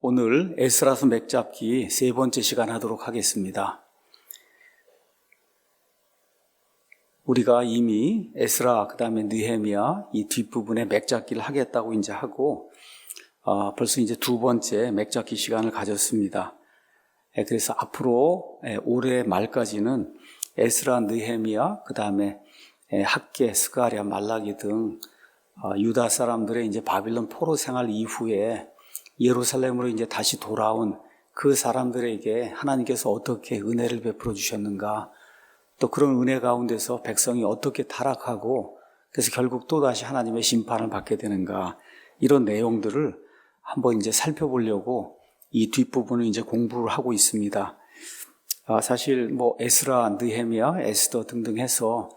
오늘 에스라서 맥잡기 세 번째 시간 하도록 하겠습니다. 우리가 이미 에스라 그다음에 느헤미야 이 뒷부분에 맥잡기를 하겠다고 이제 하고 벌써 이제 두 번째 맥잡기 시간을 가졌습니다. 그래서 앞으로 올해 말까지는 에스라, 느헤미야 그다음에 학개, 스가랴, 말라기 등 유다 사람들의 이제 바빌론 포로 생활 이후에 예루살렘으로 이제 다시 돌아온 그 사람들에게 하나님께서 어떻게 은혜를 베풀어 주셨는가, 또 그런 은혜 가운데서 백성이 어떻게 타락하고 그래서 결국 또다시 하나님의 심판을 받게 되는가, 이런 내용들을 한번 이제 살펴보려고 이 뒷부분을 이제 공부를 하고 있습니다. 사실 에스라, 느헤미야, 에스더 등등 해서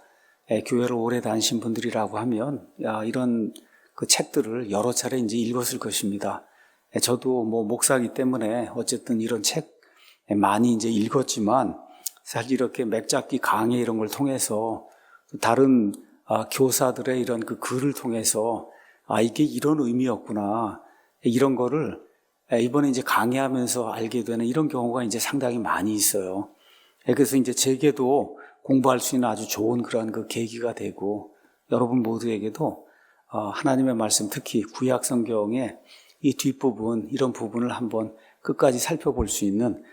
교회를 오래 다니신 분들이라고 하면 이런 그 책들을 여러 차례 이제 읽었을 것입니다. 저도 목사이기 때문에 어쨌든 이런 책 많이 이제 읽었지만, 사실 이렇게 맥잡기 강의 이런 걸 통해서 다른 교사들의 이런 그 글을 통해서 이게 이런 의미였구나, 이런 거를 이번에 이제 강의하면서 알게 되는 이런 경우가 이제 상당히 많이 있어요. 그래서 이제 제게도 공부할 수 있는 아주 좋은 그런 그 계기가 되고, 여러분 모두에게도 하나님의 말씀, 특히 구약 성경의 이 뒷부분, 이런 부분을 한번 끝까지 살펴볼 수 있는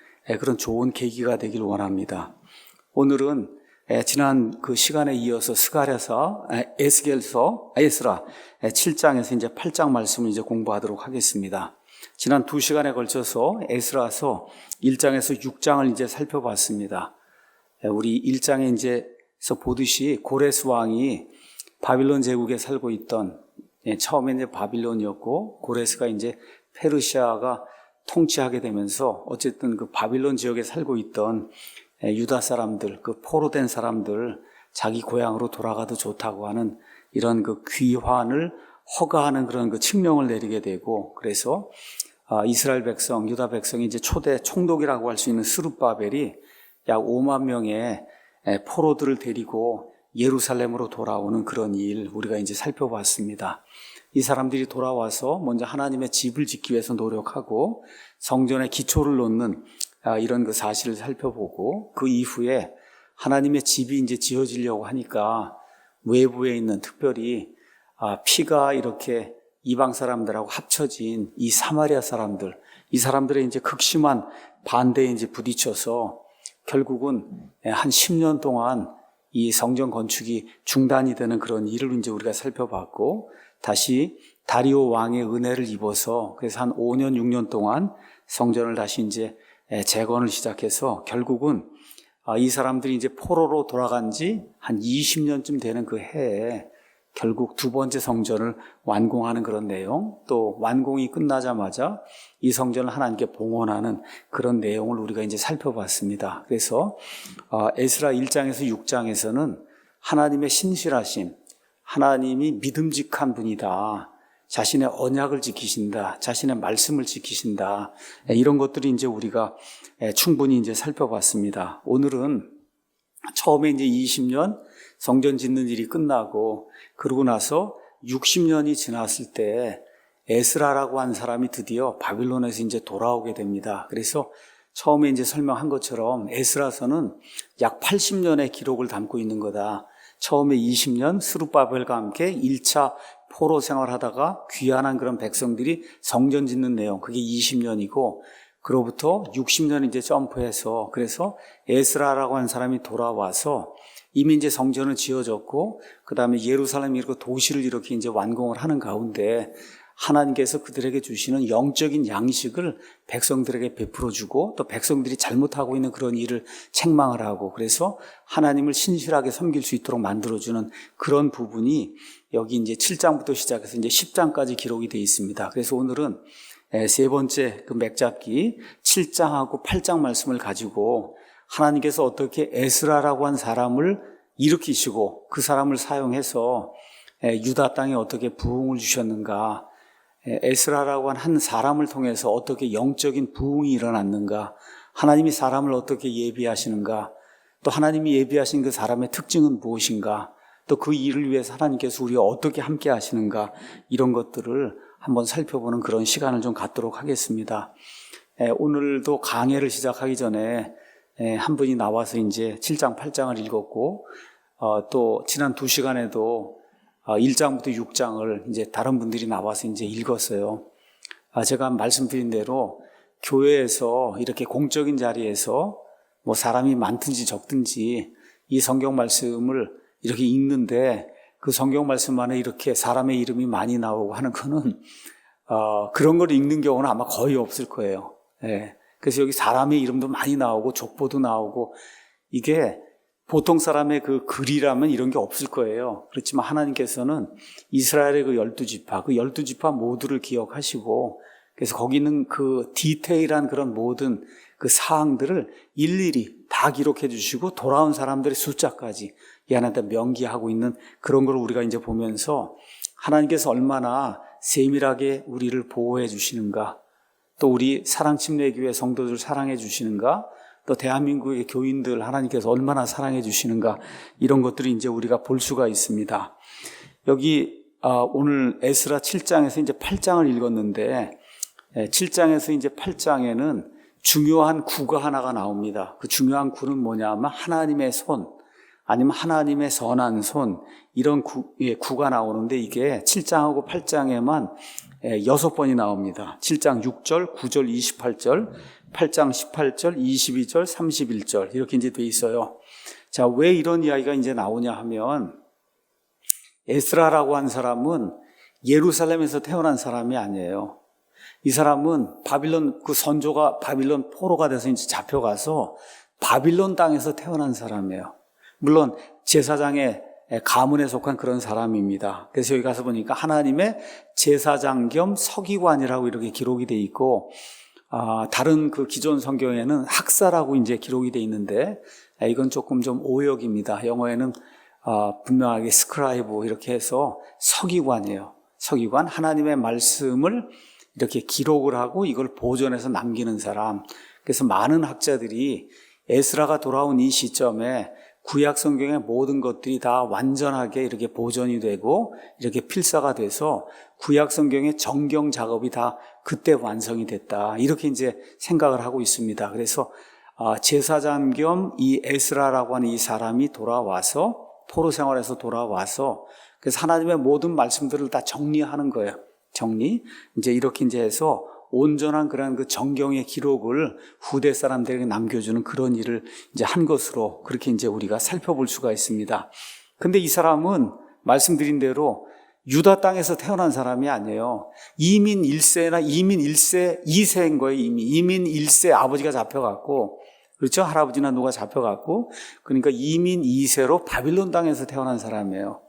그런 좋은 계기가 되길 원합니다. 오늘은 지난 그 시간에 이어서 스가랴서, 에스라 7장에서 이제 8장 말씀을 이제 공부하도록 하겠습니다. 지난 두 시간에 걸쳐서 에스라서 1장에서 6장을 이제 살펴봤습니다. 우리 1장에 이제서 보듯이 고레스 왕이 바빌론 제국에 살고 있던, 처음에 이제 바빌론이었고 고레스가 이제 페르시아가 통치하게 되면서 어쨌든 그 바빌론 지역에 살고 있던 유다 사람들, 그 포로된 사람들, 자기 고향으로 돌아가도 좋다고 하는 이런 그 귀환을 허가하는 그런 그 칙령을 내리게 되고, 그래서 이스라엘 백성, 유다 백성이 이제 초대 총독이라고 할 수 있는 스룹바벨이 약 5만 명의 포로들을 데리고 예루살렘으로 돌아오는 그런 일, 우리가 이제 살펴봤습니다. 이 사람들이 돌아와서 먼저 하나님의 집을 짓기 위해서 노력하고 성전의 기초를 놓는 이런 그 사실을 살펴보고, 그 이후에 하나님의 집이 이제 지어지려고 하니까 외부에 있는, 특별히 피가 이렇게 이방 사람들하고 합쳐진 이 사마리아 사람들, 이 사람들의 이제 극심한 반대에 이제 부딪혀서 결국은 한 10년 동안 이 성전 건축이 중단이 되는 그런 일을 이제 우리가 살펴봤고, 다시 다리오 왕의 은혜를 입어서 그래서 한 5년, 6년 동안 성전을 다시 이제 재건을 시작해서 결국은 이 사람들이 이제 포로로 돌아간 지 한 20년쯤 되는 그 해에 결국 두 번째 성전을 완공하는 그런 내용, 또 완공이 끝나자마자 이 성전을 하나님께 봉헌하는 그런 내용을 우리가 이제 살펴봤습니다. 그래서 에스라 1장에서 6장에서는 하나님의 신실하심, 하나님이 믿음직한 분이다, 자신의 언약을 지키신다, 자신의 말씀을 지키신다, 이런 것들이 이제 우리가 충분히 이제 살펴봤습니다. 오늘은 처음에 이제 20년 성전 짓는 일이 끝나고, 그러고 나서 60년이 지났을 때 에스라라고 한 사람이 드디어 바빌론에서 이제 돌아오게 됩니다. 그래서 처음에 이제 설명한 것처럼 에스라서는 약 80년의 기록을 담고 있는 거다. 처음에 20년 스룹바벨과 함께 1차 포로 생활하다가 귀환한 그런 백성들이 성전 짓는 내용, 그게 20년이고, 그로부터 60년 이제 점프해서, 그래서 에스라라고 한 사람이 돌아와서 이미 이제 성전은 지어졌고, 그 다음에 예루살렘 이렇게 도시를 이렇게 이제 완공을 하는 가운데 하나님께서 그들에게 주시는 영적인 양식을 백성들에게 베풀어 주고, 또 백성들이 잘못하고 있는 그런 일을 책망을 하고, 그래서 하나님을 신실하게 섬길 수 있도록 만들어주는 그런 부분이 여기 이제 7장부터 시작해서 이제 10장까지 기록이 되어 있습니다. 그래서 오늘은 세 번째 그 맥잡기 7장하고 8장 말씀을 가지고 하나님께서 어떻게 에스라라고 한 사람을 일으키시고 그 사람을 사용해서 유다 땅에 어떻게 부흥을 주셨는가, 에스라라고 한 사람을 통해서 어떻게 영적인 부흥이 일어났는가, 하나님이 사람을 어떻게 예비하시는가, 또 하나님이 예비하신 그 사람의 특징은 무엇인가, 또 그 일을 위해서 하나님께서 우리와 어떻게 함께 하시는가, 이런 것들을 한번 살펴보는 그런 시간을 좀 갖도록 하겠습니다. 오늘도 강해를 시작하기 전에 한 분이 나와서 이제 7장, 8장을 읽었고, 또 지난 2시간에도 1장부터 6장을 이제 다른 분들이 나와서 이제 읽었어요. 제가 말씀드린 대로 교회에서 이렇게 공적인 자리에서 뭐 사람이 많든지 적든지 이 성경 말씀을 이렇게 읽는데 그 성경 말씀 안에 이렇게 사람의 이름이 많이 나오고 하는 거는 그런 걸 읽는 경우는 아마 거의 없을 거예요. 그래서 여기 사람의 이름도 많이 나오고 족보도 나오고 이게 보통 사람의 그 글이라면 이런 게 없을 거예요. 그렇지만 하나님께서는 이스라엘의 그 12지파, 그 12지파 모두를 기억하시고 그래서 거기 있는 그 디테일한 그런 모든 그 사항들을 일일이 다 기록해 주시고 돌아온 사람들의 숫자까지 이 안에다 명기하고 있는 그런 걸 우리가 이제 보면서 하나님께서 얼마나 세밀하게 우리를 보호해 주시는가, 또 우리 사랑침례교회 성도들 사랑해 주시는가, 또 대한민국의 교인들 하나님께서 얼마나 사랑해 주시는가, 이런 것들이 이제 우리가 볼 수가 있습니다. 여기 오늘 에스라 7장에서 이제 8장을 읽었는데 7장에서 이제 8장에는 중요한 구가 하나가 나옵니다. 그 중요한 구는 뭐냐면 하나님의 손, 아니면 하나님의 선한 손, 이런 구가 나오는데 이게 7장하고 8장에만 6번이 나옵니다. 7장 6절, 9절, 28절, 8장 18절, 22절, 31절 이렇게 이제 돼 있어요. 자, 왜 이런 이야기가 이제 나오냐 하면 에스라라고 한 사람은 예루살렘에서 태어난 사람이 아니에요. 이 사람은 바빌론 그 선조가 바빌론 포로가 돼서 이제 잡혀가서 바빌론 땅에서 태어난 사람이에요. 물론 제사장의 가문에 속한 그런 사람입니다. 그래서 여기 가서 보니까 하나님의 제사장 겸 서기관이라고 이렇게 기록이 돼 있고, 다른 그 기존 성경에는 학사라고 이제 기록이 돼 있는데, 이건 조금 좀 오역입니다. 영어에는 분명하게 스크라이브 이렇게 해서 서기관이에요. 서기관, 하나님의 말씀을 이렇게 기록을 하고 이걸 보존해서 남기는 사람. 그래서 많은 학자들이 에스라가 돌아온 이 시점에 구약 성경의 모든 것들이 다 완전하게 이렇게 보존이 되고 이렇게 필사가 돼서 구약 성경의 정경 작업이 다 그때 완성이 됐다, 이렇게 이제 생각을 하고 있습니다. 그래서 제사장 겸 이 에스라라고 하는 이 사람이 돌아와서 포로 생활에서 돌아와서 그래서 하나님의 모든 말씀들을 다 정리하는 거예요. 정리. 이제 이렇게 이제 해서 온전한 그런 그 정경의 기록을 후대 사람들에게 남겨주는 그런 일을 이제 한 것으로 그렇게 이제 우리가 살펴볼 수가 있습니다. 근데 이 사람은 말씀드린 대로 유다 땅에서 태어난 사람이 아니에요. 이민 1세나 이민 1세, 2세인 거예요, 이미. 이민 1세 아버지가 잡혀갔고, 그렇죠? 할아버지나 누가 잡혀갔고, 그러니까 이민 2세로 바빌론 땅에서 태어난 사람이에요.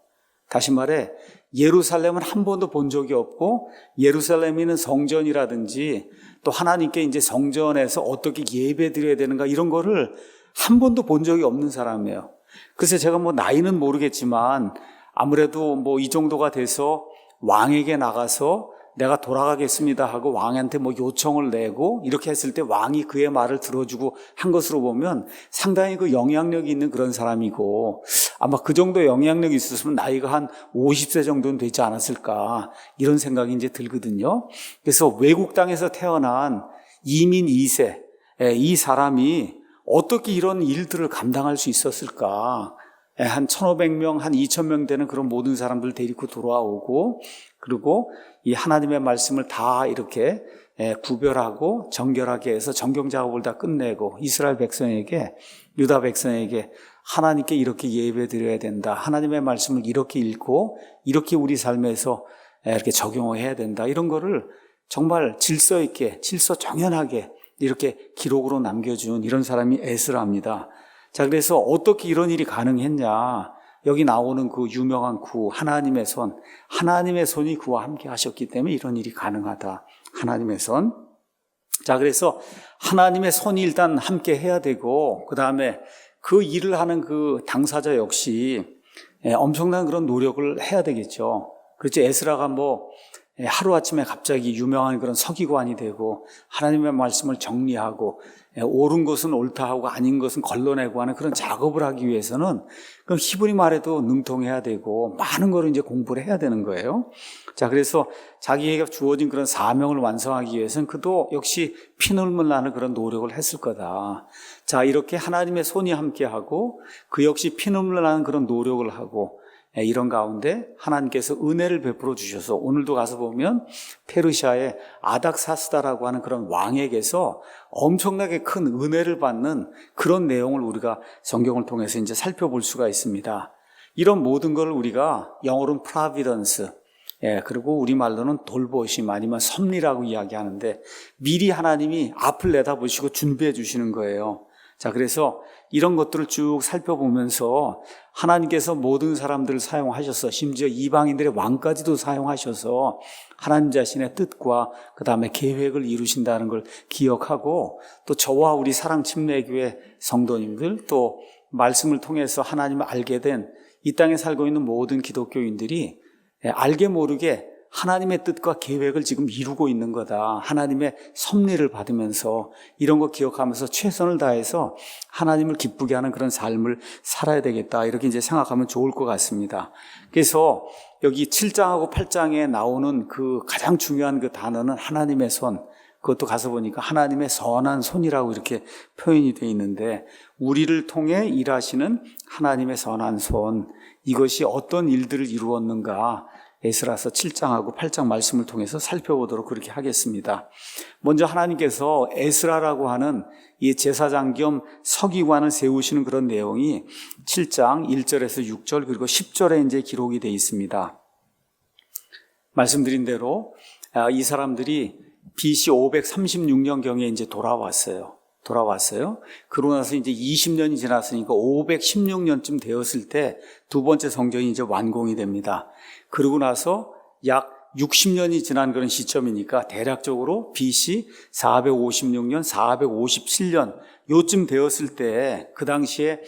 다시 말해, 예루살렘은 한 번도 본 적이 없고, 예루살렘에 있는 성전이라든지, 또 하나님께 이제 성전에서 어떻게 예배 드려야 되는가, 이런 거를 한 번도 본 적이 없는 사람이에요. 그래서 제가 뭐 나이는 모르겠지만, 아무래도 뭐 이 정도가 돼서 왕에게 나가서 내가 돌아가겠습니다 하고 왕한테 뭐 요청을 내고 이렇게 했을 때 왕이 그의 말을 들어주고 한 것으로 보면 상당히 그 영향력이 있는 그런 사람이고, 아마 그 정도 영향력이 있었으면 나이가 한 50세 정도는 되지 않았을까, 이런 생각이 이제 들거든요. 그래서 외국 땅에서 태어난 이민 2세, 이 사람이 어떻게 이런 일들을 감당할 수 있었을까. 한 1,500명, 한 2,000명 되는 그런 모든 사람들 데리고 돌아오고, 그리고 이 하나님의 말씀을 다 이렇게 구별하고 정결하게 해서 정경 작업을 다 끝내고 이스라엘 백성에게, 유다 백성에게 하나님께 이렇게 예배 드려야 된다, 하나님의 말씀을 이렇게 읽고 이렇게 우리 삶에서 이렇게 적용해야 된다, 이런 거를 정말 질서 있게, 질서 정연하게 이렇게 기록으로 남겨준 이런 사람이 에스라입니다. 자, 그래서 어떻게 이런 일이 가능했냐? 여기 나오는 그 유명한 구, 하나님의 손, 하나님의 손이 그와 함께 하셨기 때문에 이런 일이 가능하다. 하나님의 손. 자, 그래서 하나님의 손이 일단 함께 해야 되고, 그 다음에 그 일을 하는 그 당사자 역시 엄청난 그런 노력을 해야 되겠죠. 그렇죠. 에스라가 뭐 하루아침에 갑자기 유명한 그런 서기관이 되고 하나님의 말씀을 정리하고 옳은 것은 옳다 하고 아닌 것은 걸러내고 하는 그런 작업을 하기 위해서는 그럼 히브리 말에도 능통해야 되고 많은 걸 이제 공부를 해야 되는 거예요. 자, 그래서 자기에게 주어진 그런 사명을 완성하기 위해서는 그도 역시 피눈물 나는 그런 노력을 했을 거다. 자, 이렇게 하나님의 손이 함께하고 그 역시 피눈물 나는 그런 노력을 하고 이런 가운데 하나님께서 은혜를 베풀어 주셔서 오늘도 가서 보면 페르시아의 아닥사스다라고 하는 그런 왕에게서 엄청나게 큰 은혜를 받는 그런 내용을 우리가 성경을 통해서 이제 살펴볼 수가 있습니다. 이런 모든 걸 우리가 영어로는 providence, 그리고 우리말로는 돌보심 아니면 섭리라고 이야기하는데 미리 하나님이 앞을 내다보시고 준비해 주시는 거예요. 자, 그래서 이런 것들을 쭉 살펴보면서 하나님께서 모든 사람들을 사용하셔서 심지어 이방인들의 왕까지도 사용하셔서 하나님 자신의 뜻과 그 다음에 계획을 이루신다는 걸 기억하고 또 저와 우리 사랑침례교회 성도님들 또 말씀을 통해서 하나님을 알게 된 이 땅에 살고 있는 모든 기독교인들이 알게 모르게 하나님의 뜻과 계획을 지금 이루고 있는 거다. 하나님의 섭리를 받으면서 이런 거 기억하면서 최선을 다해서 하나님을 기쁘게 하는 그런 삶을 살아야 되겠다. 이렇게 이제 생각하면 좋을 것 같습니다. 그래서 여기 7장하고 8장에 나오는 그 가장 중요한 그 단어는 하나님의 손. 그것도 가서 보니까 하나님의 선한 손이라고 이렇게 표현이 되어 있는데 우리를 통해 일하시는 하나님의 선한 손. 이것이 어떤 일들을 이루었는가 에스라서 7장하고 8장 말씀을 통해서 살펴보도록 그렇게 하겠습니다. 먼저 하나님께서 에스라라고 하는 이 제사장 겸 서기관을 세우시는 그런 내용이 7장 1절에서 6절 그리고 10절에 이제 기록이 되어 있습니다. 말씀드린 대로 이 사람들이 BC 536년경에 이제 돌아왔어요. 그러고 나서 이제 20년이 지났으니까 516년쯤 되었을 때 두 번째 성전이 이제 완공이 됩니다. 그러고 나서 약 60년이 지난 그런 시점이니까 대략적으로 BC 456년, 457년 요쯤 되었을 때 그 당시에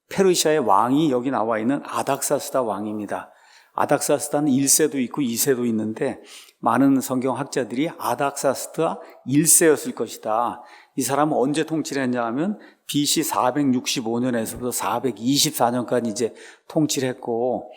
페르시아의 왕이 여기 나와 있는 아닥사스다 왕입니다. 아닥사스다는 1세도 있고 2세도 있는데 많은 성경학자들이 아닥사스다 1세였을 것이다. 이 사람은 언제 통치를 했냐 하면 BC 465년에서부터 424년까지 이제 통치를 했고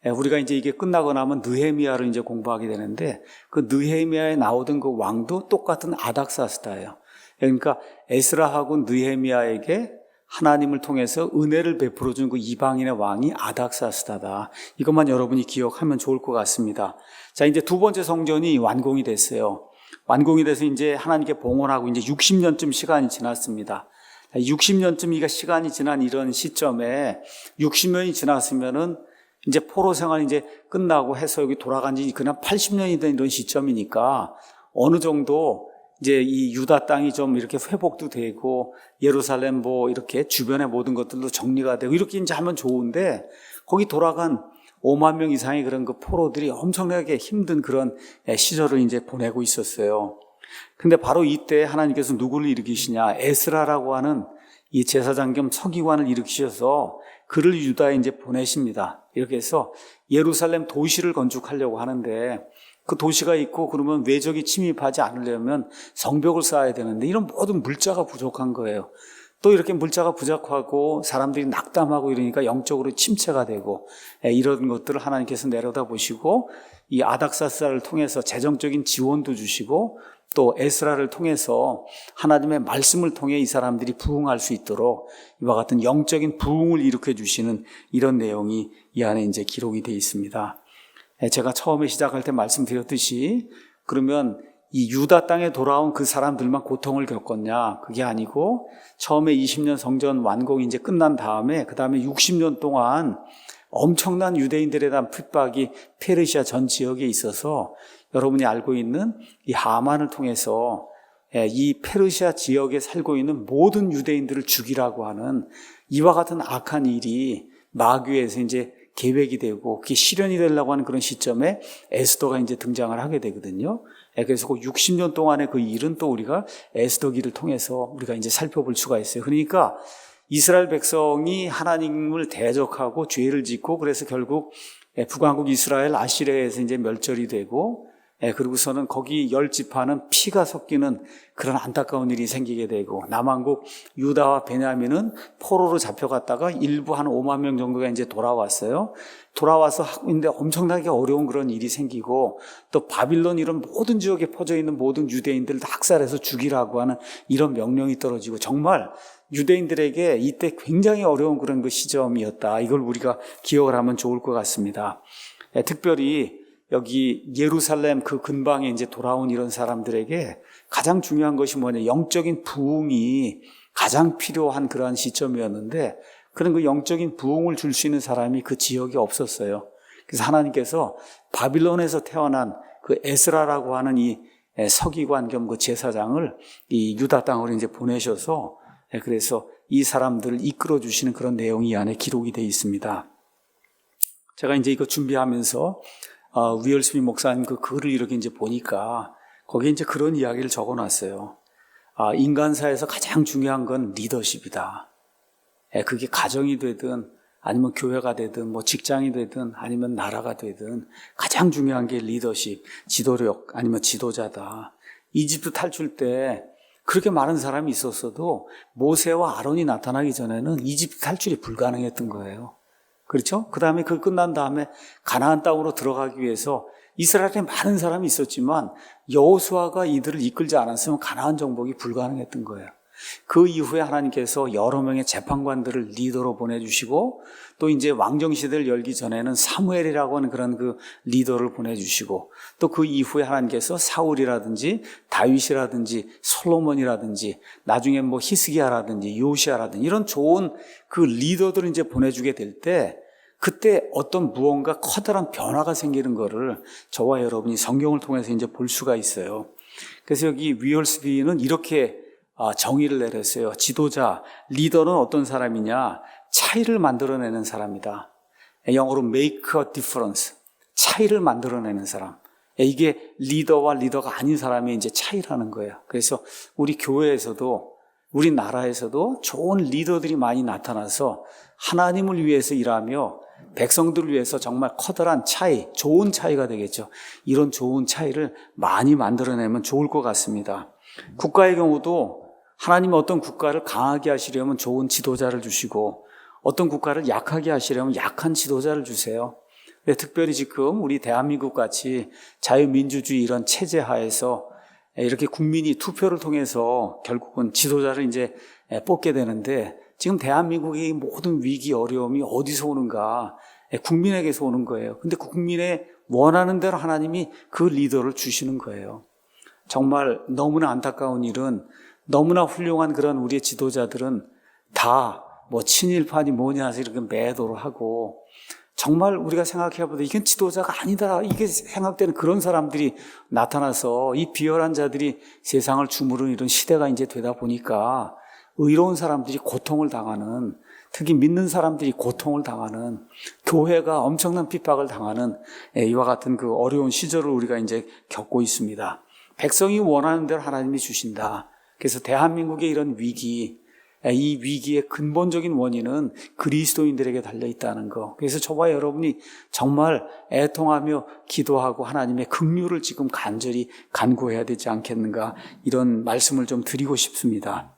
우리가 이제 이게 끝나고 나면 느헤미야를 이제 공부하게 되는데 그 느헤미야에 나오던 그 왕도 똑같은 아닥사스다예요. 그러니까 에스라하고 느헤미야에게 하나님을 통해서 은혜를 베풀어 준 그 이방인의 왕이 아닥사스다다. 이것만 여러분이 기억하면 좋을 것 같습니다. 자, 이제 두 번째 성전이 완공이 됐어요. 완공이 돼서 이제 하나님께 봉헌하고 이제 60년쯤 시간이 지났습니다. 60년쯤 시간이 지난 이런 시점에 60년이 지났으면은 이제 포로 생활이 이제 끝나고 해서 여기 돌아간 지 그냥 80년이 된 이런 시점이니까 어느 정도 이제 이 유다 땅이 좀 이렇게 회복도 되고 예루살렘 뭐 이렇게 주변의 모든 것들도 정리가 되고 이렇게 이제 하면 좋은데 거기 돌아간 5만 명 이상의 그런 그 포로들이 엄청나게 힘든 그런 시절을 이제 보내고 있었어요. 근데 바로 이때 하나님께서 누구를 일으키시냐? 에스라라고 하는 이 제사장 겸 서기관을 일으키셔서 그를 유다에 이제 보내십니다. 이렇게 해서 예루살렘 도시를 건축하려고 하는데 그 도시가 있고 그러면 외적이 침입하지 않으려면 성벽을 쌓아야 되는데 이런 모든 물자가 부족한 거예요. 또 이렇게 물자가 부족하고 사람들이 낙담하고 이러니까 영적으로 침체가 되고 이런 것들을 하나님께서 내려다보시고 이 아닥사스다를 통해서 재정적인 지원도 주시고 또 에스라를 통해서 하나님의 말씀을 통해 이 사람들이 부흥할 수 있도록 이와 같은 영적인 부흥을 일으켜 주시는 이런 내용이 이 안에 이제 기록이 되어 있습니다. 제가 처음에 시작할 때 말씀드렸듯이 그러면 이 유다 땅에 돌아온 그 사람들만 고통을 겪었냐? 그게 아니고 처음에 20년 성전 완공이 이제 끝난 다음에 그 다음에 60년 동안 엄청난 유대인들에 대한 핍박이 페르시아 전 지역에 있어서 여러분이 알고 있는 이 하만을 통해서 이 페르시아 지역에 살고 있는 모든 유대인들을 죽이라고 하는 이와 같은 악한 일이 마귀에서 이제 계획이 되고 그게 실현이 되려고 하는 그런 시점에 에스더가 이제 등장을 하게 되거든요. 그래서 그 60년 동안의 그 일은 또 우리가 에스더기를 통해서 우리가 이제 살펴볼 수가 있어요. 그러니까 이스라엘 백성이 하나님을 대적하고 죄를 짓고 그래서 결국 북왕국 이스라엘 아시리아에서 이제 멸절이 되고 그리고서는 거기 10지파는 피가 섞이는 그런 안타까운 일이 생기게 되고, 남한국 유다와 베냐민은 포로로 잡혀갔다가 일부 한 5만 명 정도가 이제 돌아왔어요. 돌아와서 근데 엄청나게 어려운 그런 일이 생기고, 또 바빌론 이런 모든 지역에 퍼져 있는 모든 유대인들을 다 학살해서 죽이라고 하는 이런 명령이 떨어지고, 정말 유대인들에게 이때 굉장히 어려운 그런 그 시점이었다. 이걸 우리가 기억을 하면 좋을 것 같습니다. 특별히 여기 예루살렘 그 근방에 이제 돌아온 이런 사람들에게 가장 중요한 것이 뭐냐, 영적인 부흥이 가장 필요한 그러한 시점이었는데, 그런 그 영적인 부흥을 줄 수 있는 사람이 그 지역에 없었어요. 그래서 하나님께서 바빌론에서 태어난 그 에스라라고 하는 이 서기관 겸 그 제사장을 이 유다 땅으로 이제 보내셔서, 그래서 이 사람들을 이끌어 주시는 그런 내용이 이 안에 기록이 되어 있습니다. 제가 이제 이거 준비하면서 위얼스비 목사님 그 글을 이렇게 이제 보니까 거기에 이제 그런 이야기를 적어 놨어요. 인간사에서 가장 중요한 건 리더십이다. 그게 가정이 되든 아니면 교회가 되든 뭐 직장이 되든 아니면 나라가 되든 가장 중요한 게 리더십, 지도력 아니면 지도자다. 이집트 탈출 때 그렇게 많은 사람이 있었어도 모세와 아론이 나타나기 전에는 이집트 탈출이 불가능했던 거예요. 그렇죠? 그 다음에 그 끝난 다음에 가나안 땅으로 들어가기 위해서 이스라엘에 많은 사람이 있었지만 여호수아가 이들을 이끌지 않았으면 가나안 정복이 불가능했던 거예요. 그 이후에 하나님께서 여러 명의 재판관들을 리더로 보내주시고, 또 이제 왕정시대를 열기 전에는 사무엘이라고 하는 그런 그 리더를 보내주시고, 또 그 이후에 하나님께서 사울이라든지 다윗이라든지 솔로몬이라든지 나중에 뭐 히스기야라든지 요시야라든지 이런 좋은 그 리더들을 이제 보내주게 될 때, 그때 어떤 무언가 커다란 변화가 생기는 거를 저와 여러분이 성경을 통해서 이제 볼 수가 있어요. 그래서 여기 위얼스비는 이렇게 정의를 내렸어요. 지도자, 리더는 어떤 사람이냐? 차이를 만들어내는 사람이다. 영어로 make a difference. 차이를 만들어내는 사람. 이게 리더와 리더가 아닌 사람의 이제 차이라는 거예요. 그래서 우리 교회에서도, 우리 나라에서도 좋은 리더들이 많이 나타나서 하나님을 위해서 일하며 백성들을 위해서 정말 커다란 차이, 좋은 차이가 되겠죠. 이런 좋은 차이를 많이 만들어내면 좋을 것 같습니다. 국가의 경우도 하나님은 어떤 국가를 강하게 하시려면 좋은 지도자를 주시고, 어떤 국가를 약하게 하시려면 약한 지도자를 주세요. 특별히 지금 우리 대한민국 같이 자유민주주의 이런 체제 하에서 이렇게 국민이 투표를 통해서 결국은 지도자를 이제 뽑게 되는데, 지금 대한민국의 모든 위기 어려움이 어디서 오는가? 국민에게서 오는 거예요. 근데 국민의 원하는 대로 하나님이 그 리더를 주시는 거예요. 정말 너무나 안타까운 일은, 너무나 훌륭한 그런 우리의 지도자들은 다 뭐 친일파니 뭐냐 해서 이렇게 매도를 하고, 정말 우리가 생각해보다 이건 지도자가 아니다 이게 생각되는 그런 사람들이 나타나서 이 비열한 자들이 세상을 주무르는 이런 시대가 이제 되다 보니까 의로운 사람들이 고통을 당하는, 특히 믿는 사람들이 고통을 당하는, 교회가 엄청난 핍박을 당하는 이와 같은 그 어려운 시절을 우리가 이제 겪고 있습니다. 백성이 원하는 대로 하나님이 주신다. 그래서 대한민국의 이런 위기, 이 위기의 근본적인 원인은 그리스도인들에게 달려있다는 거. 그래서 저와 여러분이 정말 애통하며 기도하고 하나님의 긍휼을 지금 간절히 간구해야 되지 않겠는가, 이런 말씀을 좀 드리고 싶습니다.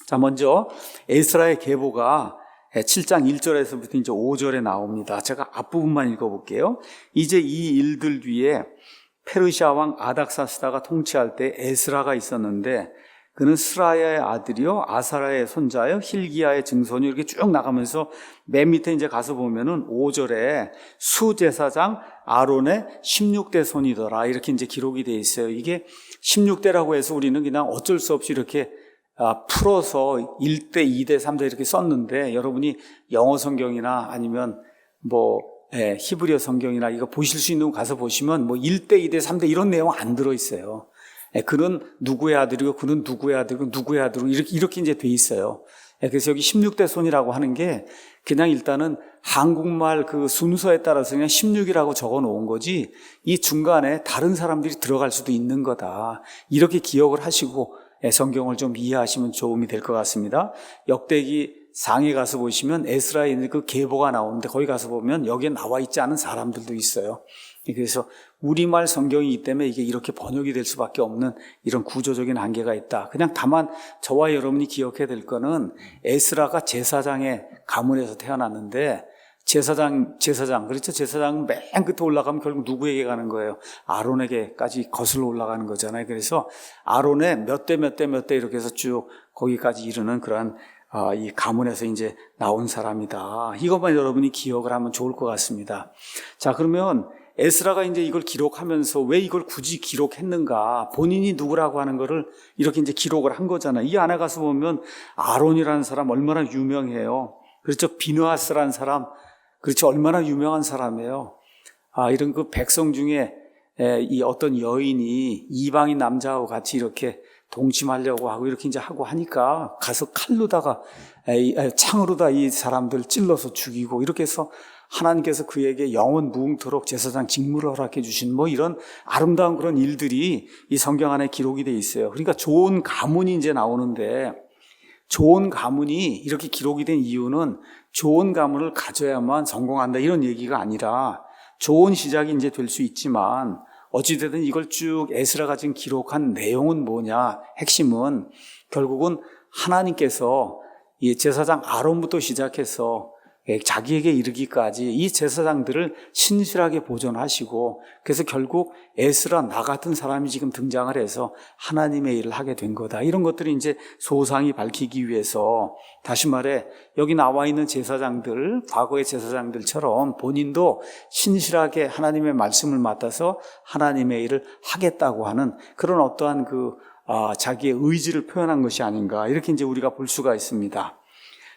자, 먼저 에스라의 계보가 7장 1절에서부터 이제 5절에 나옵니다. 제가 앞부분만 읽어볼게요. 이제 이 일들 뒤에 페르시아 왕 아닥사스다가 통치할 때 에스라가 있었는데, 그는 스라야의 아들이요 아사라의 손자요 hil기야의 증손이, 이렇게 쭉 나가면서 맨 밑에 이제 가서 보면은 5절에 수제사장 아론의 16대 손이더라, 이렇게 이제 기록이 되어 있어요. 이게 16대라고 해서 우리는 그냥 어쩔 수 없이 이렇게 풀어서 1대, 2대, 3대 이렇게 썼는데, 여러분이 영어 성경이나 아니면 뭐 히브리어 성경이나 이거 보실 수 있는 거 가서 보시면 뭐 1대, 2대, 3대 이런 내용 안 들어 있어요. 그는 누구의 아들이고 그는 누구의 아들이고 누구의 아들이고 이렇게 이제 돼 있어요. 그래서 여기 16대 손이라고 하는 게 그냥 일단은 한국말 그 순서에 따라서 그냥 16이라고 적어 놓은 거지, 이 중간에 다른 사람들이 들어갈 수도 있는 거다, 이렇게 기억을 하시고 성경을 좀 이해하시면 도움이 될 것 같습니다. 역대기 상에 가서 보시면 에스라의 그 계보가 나오는데, 거기 가서 보면 여기에 나와 있지 않은 사람들도 있어요. 그래서 우리말 성경이기 때문에 이게 이렇게 번역이 될 수밖에 없는 이런 구조적인 한계가 있다. 그냥 다만 저와 여러분이 기억해야 될 거는 에스라가 제사장의 가문에서 태어났는데 제사장, 그렇죠? 제사장은 맨 끝에 올라가면 결국 누구에게 가는 거예요? 아론에게까지 거슬러 올라가는 거잖아요. 그래서 아론의 몇 대 이렇게 해서 쭉 거기까지 이르는 그러한 이 가문에서 이제 나온 사람이다. 이것만 여러분이 기억을 하면 좋을 것 같습니다. 자, 그러면 에스라가 이제 이걸 기록하면서 왜 이걸 굳이 기록했는가? 본인이 누구라고 하는 거를 이렇게 이제 기록을 한 거잖아요. 이 안에 가서 보면 아론이라는 사람 얼마나 유명해요. 그렇죠? 비느하스라는 사람, 그렇죠? 얼마나 유명한 사람이에요. 이런 그 백성 중에 이 어떤 여인이 이방인 남자하고 같이 이렇게 동침하려고 하고 이렇게 이제 하고 하니까 가서 칼로다가 창으로다 이 사람들 찔러서 죽이고 이렇게 해서 하나님께서 그에게 영원 무궁토록 제사장 직무를 허락해 주신 뭐 이런 아름다운 그런 일들이 이 성경 안에 기록이 돼 있어요. 그러니까 좋은 가문이 이제 나오는데 좋은 가문이 이렇게 기록이 된 이유는 좋은 가문을 가져야만 성공한다 이런 얘기가 아니라 좋은 시작이 이제 될 수 있지만 어찌되든 이걸 쭉 에스라가 지금 기록한 내용은 뭐냐? 핵심은 결국은 하나님께서 이 제사장 아론부터 시작해서 자기에게 이르기까지 이 제사장들을 신실하게 보존하시고 그래서 결국 에스라 나 같은 사람이 지금 등장을 해서 하나님의 일을 하게 된 거다. 이런 것들이 이제 소상히 밝히기 위해서 다시 말해 여기 나와 있는 제사장들, 과거의 제사장들처럼 본인도 신실하게 하나님의 말씀을 맡아서 하나님의 일을 하겠다고 하는 그런 어떠한 자기의 의지를 표현한 것이 아닌가 이렇게 이제 우리가 볼 수가 있습니다.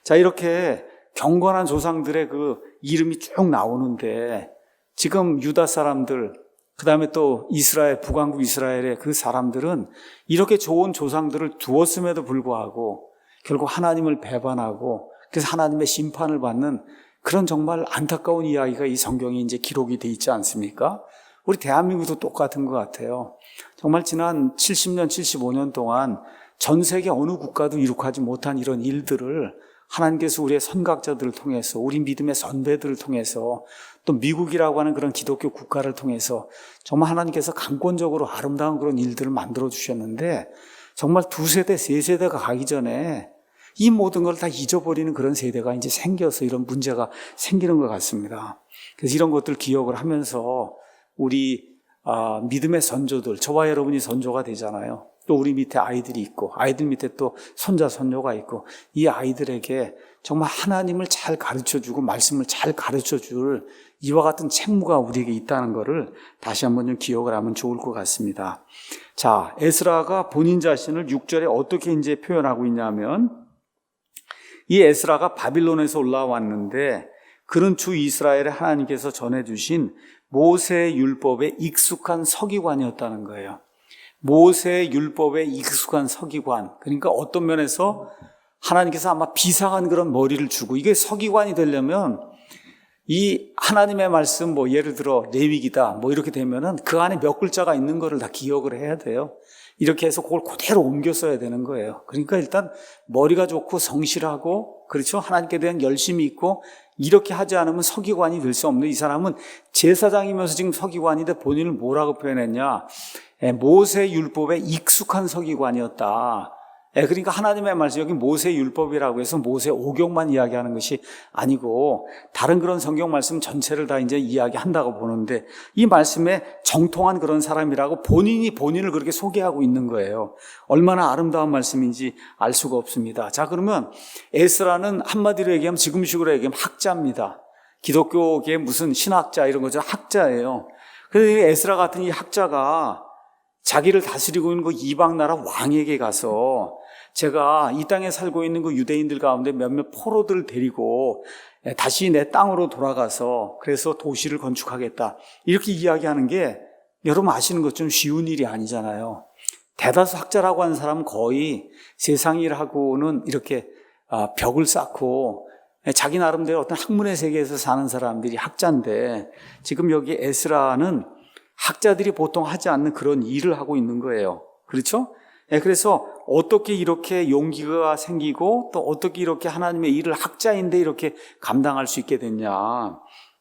자, 이렇게 경건한 조상들의 그 이름이 쭉 나오는데 지금 유다 사람들, 그 다음에 또 이스라엘, 북왕국 이스라엘의 그 사람들은 이렇게 좋은 조상들을 두었음에도 불구하고 결국 하나님을 배반하고 그래서 하나님의 심판을 받는 그런 정말 안타까운 이야기가 이 성경에 이제 기록이 돼 있지 않습니까? 우리 대한민국도 똑같은 것 같아요. 정말 지난 70년, 75년 동안 전 세계 어느 국가도 이룩하지 못한 이런 일들을 하나님께서 우리의 선각자들을 통해서 우리 믿음의 선배들을 통해서 또 미국이라고 하는 그런 기독교 국가를 통해서 정말 하나님께서 강권적으로 아름다운 그런 일들을 만들어 주셨는데 정말 2세대, 3세대가 가기 전에 이 모든 걸 다 잊어버리는 그런 세대가 이제 생겨서 이런 문제가 생기는 것 같습니다. 그래서 이런 것들 기억을 하면서 우리 믿음의 선조들, 저와 여러분이 선조가 되잖아요. 또 우리 밑에 아이들이 있고 아이들 밑에 또 손자, 손녀가 있고 이 아이들에게 정말 하나님을 잘 가르쳐주고 말씀을 잘 가르쳐줄 이와 같은 책무가 우리에게 있다는 것을 다시 한번 좀 기억을 하면 좋을 것 같습니다. 자, 에스라가 본인 자신을 6절에 어떻게 이제 표현하고 있냐면 이 에스라가 바빌론에서 올라왔는데 그는 주 이스라엘의 하나님께서 전해주신 모세의 율법에 익숙한 서기관이었다는 거예요. 모세의 율법에 익숙한 서기관. 그러니까 어떤 면에서 하나님께서 아마 비상한 그런 머리를 주고 이게 서기관이 되려면 이 하나님의 말씀 예를 들어 레위기다 이렇게 되면은 그 안에 몇 글자가 있는 거를 다 기억을 해야 돼요. 이렇게 해서 그걸 그대로 옮겨 써야 되는 거예요. 그러니까 일단 머리가 좋고 성실하고 그렇죠. 하나님께 대한 열심이 있고 이렇게 하지 않으면 서기관이 될 수 없는 이 사람은 제사장이면서 지금 서기관인데 본인을 뭐라고 표현했냐? 모세 율법에 익숙한 서기관이었다. 그러니까 하나님의 말씀, 여기 모세 율법이라고 해서 모세 오경만 이야기하는 것이 아니고 다른 그런 성경 말씀 전체를 다 이제 이야기한다고 보는데 이 말씀에 정통한 그런 사람이라고 본인이 본인을 그렇게 소개하고 있는 거예요. 얼마나 아름다운 말씀인지 알 수가 없습니다. 자, 그러면 에스라는 한마디로 얘기하면 지금식으로 얘기하면 학자입니다. 기독교계의 무슨 신학자 이런 거죠. 학자예요. 그래서 에스라 같은 이 학자가 자기를 다스리고 있는 그 이방 나라 왕에게 가서 제가 이 땅에 살고 있는 그 유대인들 가운데 몇몇 포로들을 데리고 다시 내 땅으로 돌아가서 그래서 도시를 건축하겠다. 이렇게 이야기하는 게 여러분 아시는 것처럼 쉬운 일이 아니잖아요. 대다수 학자라고 하는 사람은 거의 세상 일하고는 이렇게 벽을 쌓고 자기 나름대로 어떤 학문의 세계에서 사는 사람들이 학자인데 지금 여기 에스라는 학자들이 보통 하지 않는 그런 일을 하고 있는 거예요. 그렇죠? 그래서 어떻게 이렇게 용기가 생기고 또 어떻게 이렇게 하나님의 일을 학자인데 이렇게 감당할 수 있게 됐냐.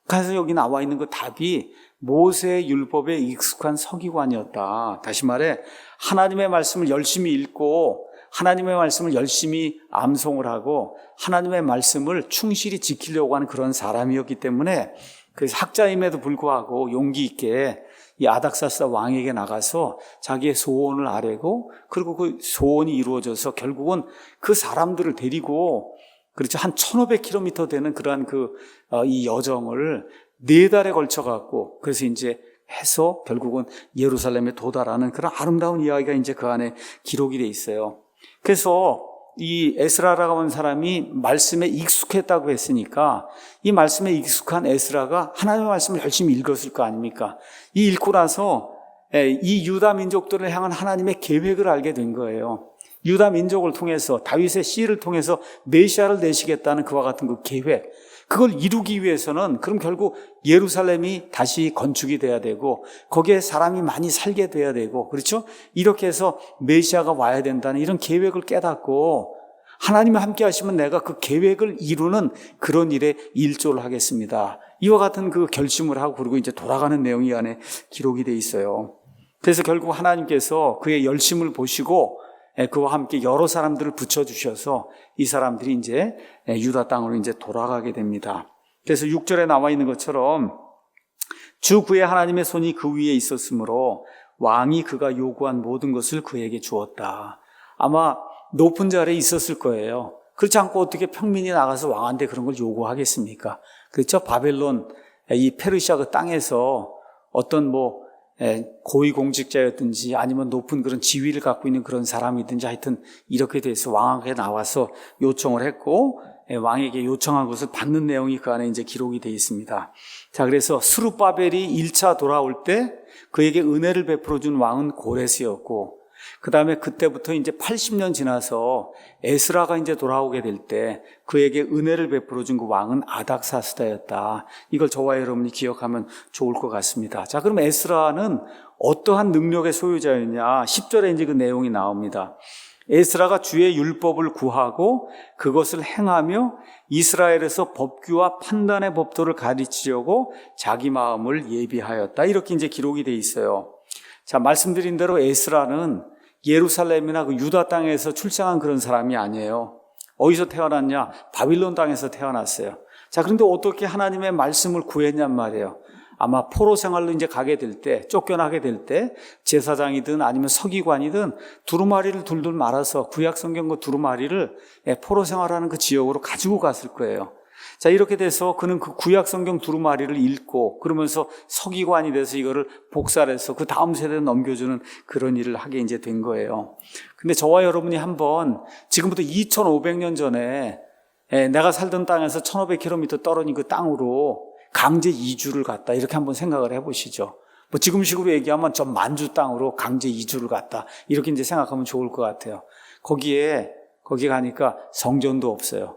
그래서 여기 나와 있는 그 답이 모세의 율법에 익숙한 서기관이었다. 다시 말해 하나님의 말씀을 열심히 읽고 하나님의 말씀을 열심히 암송을 하고 하나님의 말씀을 충실히 지키려고 하는 그런 사람이었기 때문에 그래서 학자임에도 불구하고 용기 있게 이 아닥사스다 왕에게 나가서 자기의 소원을 아뢰고 그리고 그 소원이 이루어져서 결국은 그 사람들을 데리고 그렇죠. 한 1500km 되는 그러한 이 여정을 4달에 걸쳐 갖고 그래서 이제 해서 결국은 예루살렘에 도달하는 그런 아름다운 이야기가 이제 그 안에 기록이 돼 있어요. 그래서 이 에스라라고 하는 사람이 말씀에 익숙했다고 했으니까 이 말씀에 익숙한 에스라가 하나님의 말씀을 열심히 읽었을 거 아닙니까? 이 읽고 나서 이 유다 민족들을 향한 하나님의 계획을 알게 된 거예요. 유다 민족을 통해서 다윗의 씨를 통해서 메시아를 내시겠다는 그와 같은 그 계획, 그걸 이루기 위해서는 그럼 결국 예루살렘이 다시 건축이 돼야 되고 거기에 사람이 많이 살게 돼야 되고 그렇죠? 이렇게 해서 메시아가 와야 된다는 이런 계획을 깨닫고 하나님이 함께 하시면 내가 그 계획을 이루는 그런 일에 일조를 하겠습니다. 이와 같은 그 결심을 하고 그리고 이제 돌아가는 내용이 안에 기록이 돼 있어요. 그래서 결국 하나님께서 그의 열심을 보시고 그와 함께 여러 사람들을 붙여주셔서 이 사람들이 이제 유다 땅으로 이제 돌아가게 됩니다. 그래서 6절에 나와 있는 것처럼 주 그의 하나님의 손이 그 위에 있었으므로 왕이 그가 요구한 모든 것을 그에게 주었다. 아마 높은 자리에 있었을 거예요. 그렇지 않고 어떻게 평민이 나가서 왕한테 그런 걸 요구하겠습니까? 그렇죠? 바벨론, 이 페르시아 그 땅에서 어떤 고위공직자였든지 아니면 높은 그런 지위를 갖고 있는 그런 사람이든지 하여튼 이렇게 돼서 왕에게 나와서 요청을 했고 왕에게 요청한 것을 받는 내용이 그 안에 이제 기록이 되어 있습니다. 자, 그래서 스룹바벨이 1차 돌아올 때 그에게 은혜를 베풀어 준 왕은 고레스였고 그 다음에 그때부터 이제 80년 지나서 에스라가 이제 돌아오게 될 때 그에게 은혜를 베풀어 준 그 왕은 아닥사스다였다. 이걸 저와 여러분이 기억하면 좋을 것 같습니다. 자, 그럼 에스라는 어떠한 능력의 소유자였냐? 10절에 이제 그 내용이 나옵니다. 에스라가 주의 율법을 구하고 그것을 행하며 이스라엘에서 법규와 판단의 법도를 가르치려고 자기 마음을 예비하였다. 이렇게 이제 기록이 돼 있어요. 자, 말씀드린 대로 에스라는 예루살렘이나 그 유다 땅에서 출생한 그런 사람이 아니에요. 어디서 태어났냐? 바빌론 땅에서 태어났어요. 자, 그런데 어떻게 하나님의 말씀을 구했냔 말이에요. 아마 포로 생활로 이제 가게 될 때, 쫓겨나게 될 때, 제사장이든 아니면 서기관이든 두루마리를 둘둘 말아서 구약 성경 그 두루마리를 포로 생활하는 그 지역으로 가지고 갔을 거예요. 자, 이렇게 돼서 그는 그 구약 성경 두루마리를 읽고 그러면서 서기관이 돼서 이거를 복사해서 그 다음 세대에 넘겨주는 그런 일을 하게 이제 된 거예요. 근데 저와 여러분이 한번 지금부터 2500년 전에 내가 살던 땅에서 1500km 떨어진 그 땅으로 강제 이주를 갔다. 이렇게 한번 생각을 해보시죠. 지금 식으로 얘기하면 저 만주 땅으로 강제 이주를 갔다. 이렇게 이제 생각하면 좋을 것 같아요. 거기 가니까 성전도 없어요.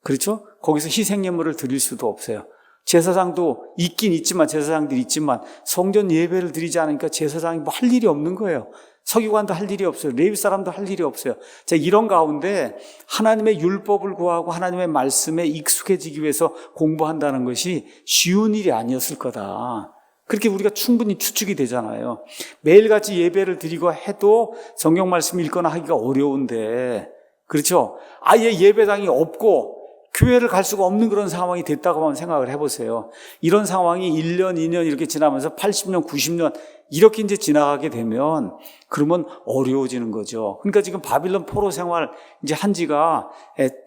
그렇죠? 거기서 희생예물을 드릴 수도 없어요. 제사장도 있긴 있지만 제사장들이 있지만 성전 예배를 드리지 않으니까 제사장이 할 일이 없는 거예요. 서기관도 할 일이 없어요. 레위 사람도 할 일이 없어요. 자, 이런 가운데 하나님의 율법을 구하고 하나님의 말씀에 익숙해지기 위해서 공부한다는 것이 쉬운 일이 아니었을 거다. 그렇게 우리가 충분히 추측이 되잖아요. 매일같이 예배를 드리고 해도 성경 말씀 읽거나 하기가 어려운데, 그렇죠? 아예 예배당이 없고 교회를 갈 수가 없는 그런 상황이 됐다고 한번 생각을 해보세요. 이런 상황이 1년, 2년 이렇게 지나면서 80년, 90년 이렇게 이제 지나가게 되면 그러면 어려워지는 거죠. 그러니까 지금 바빌론 포로 생활 이제 한 지가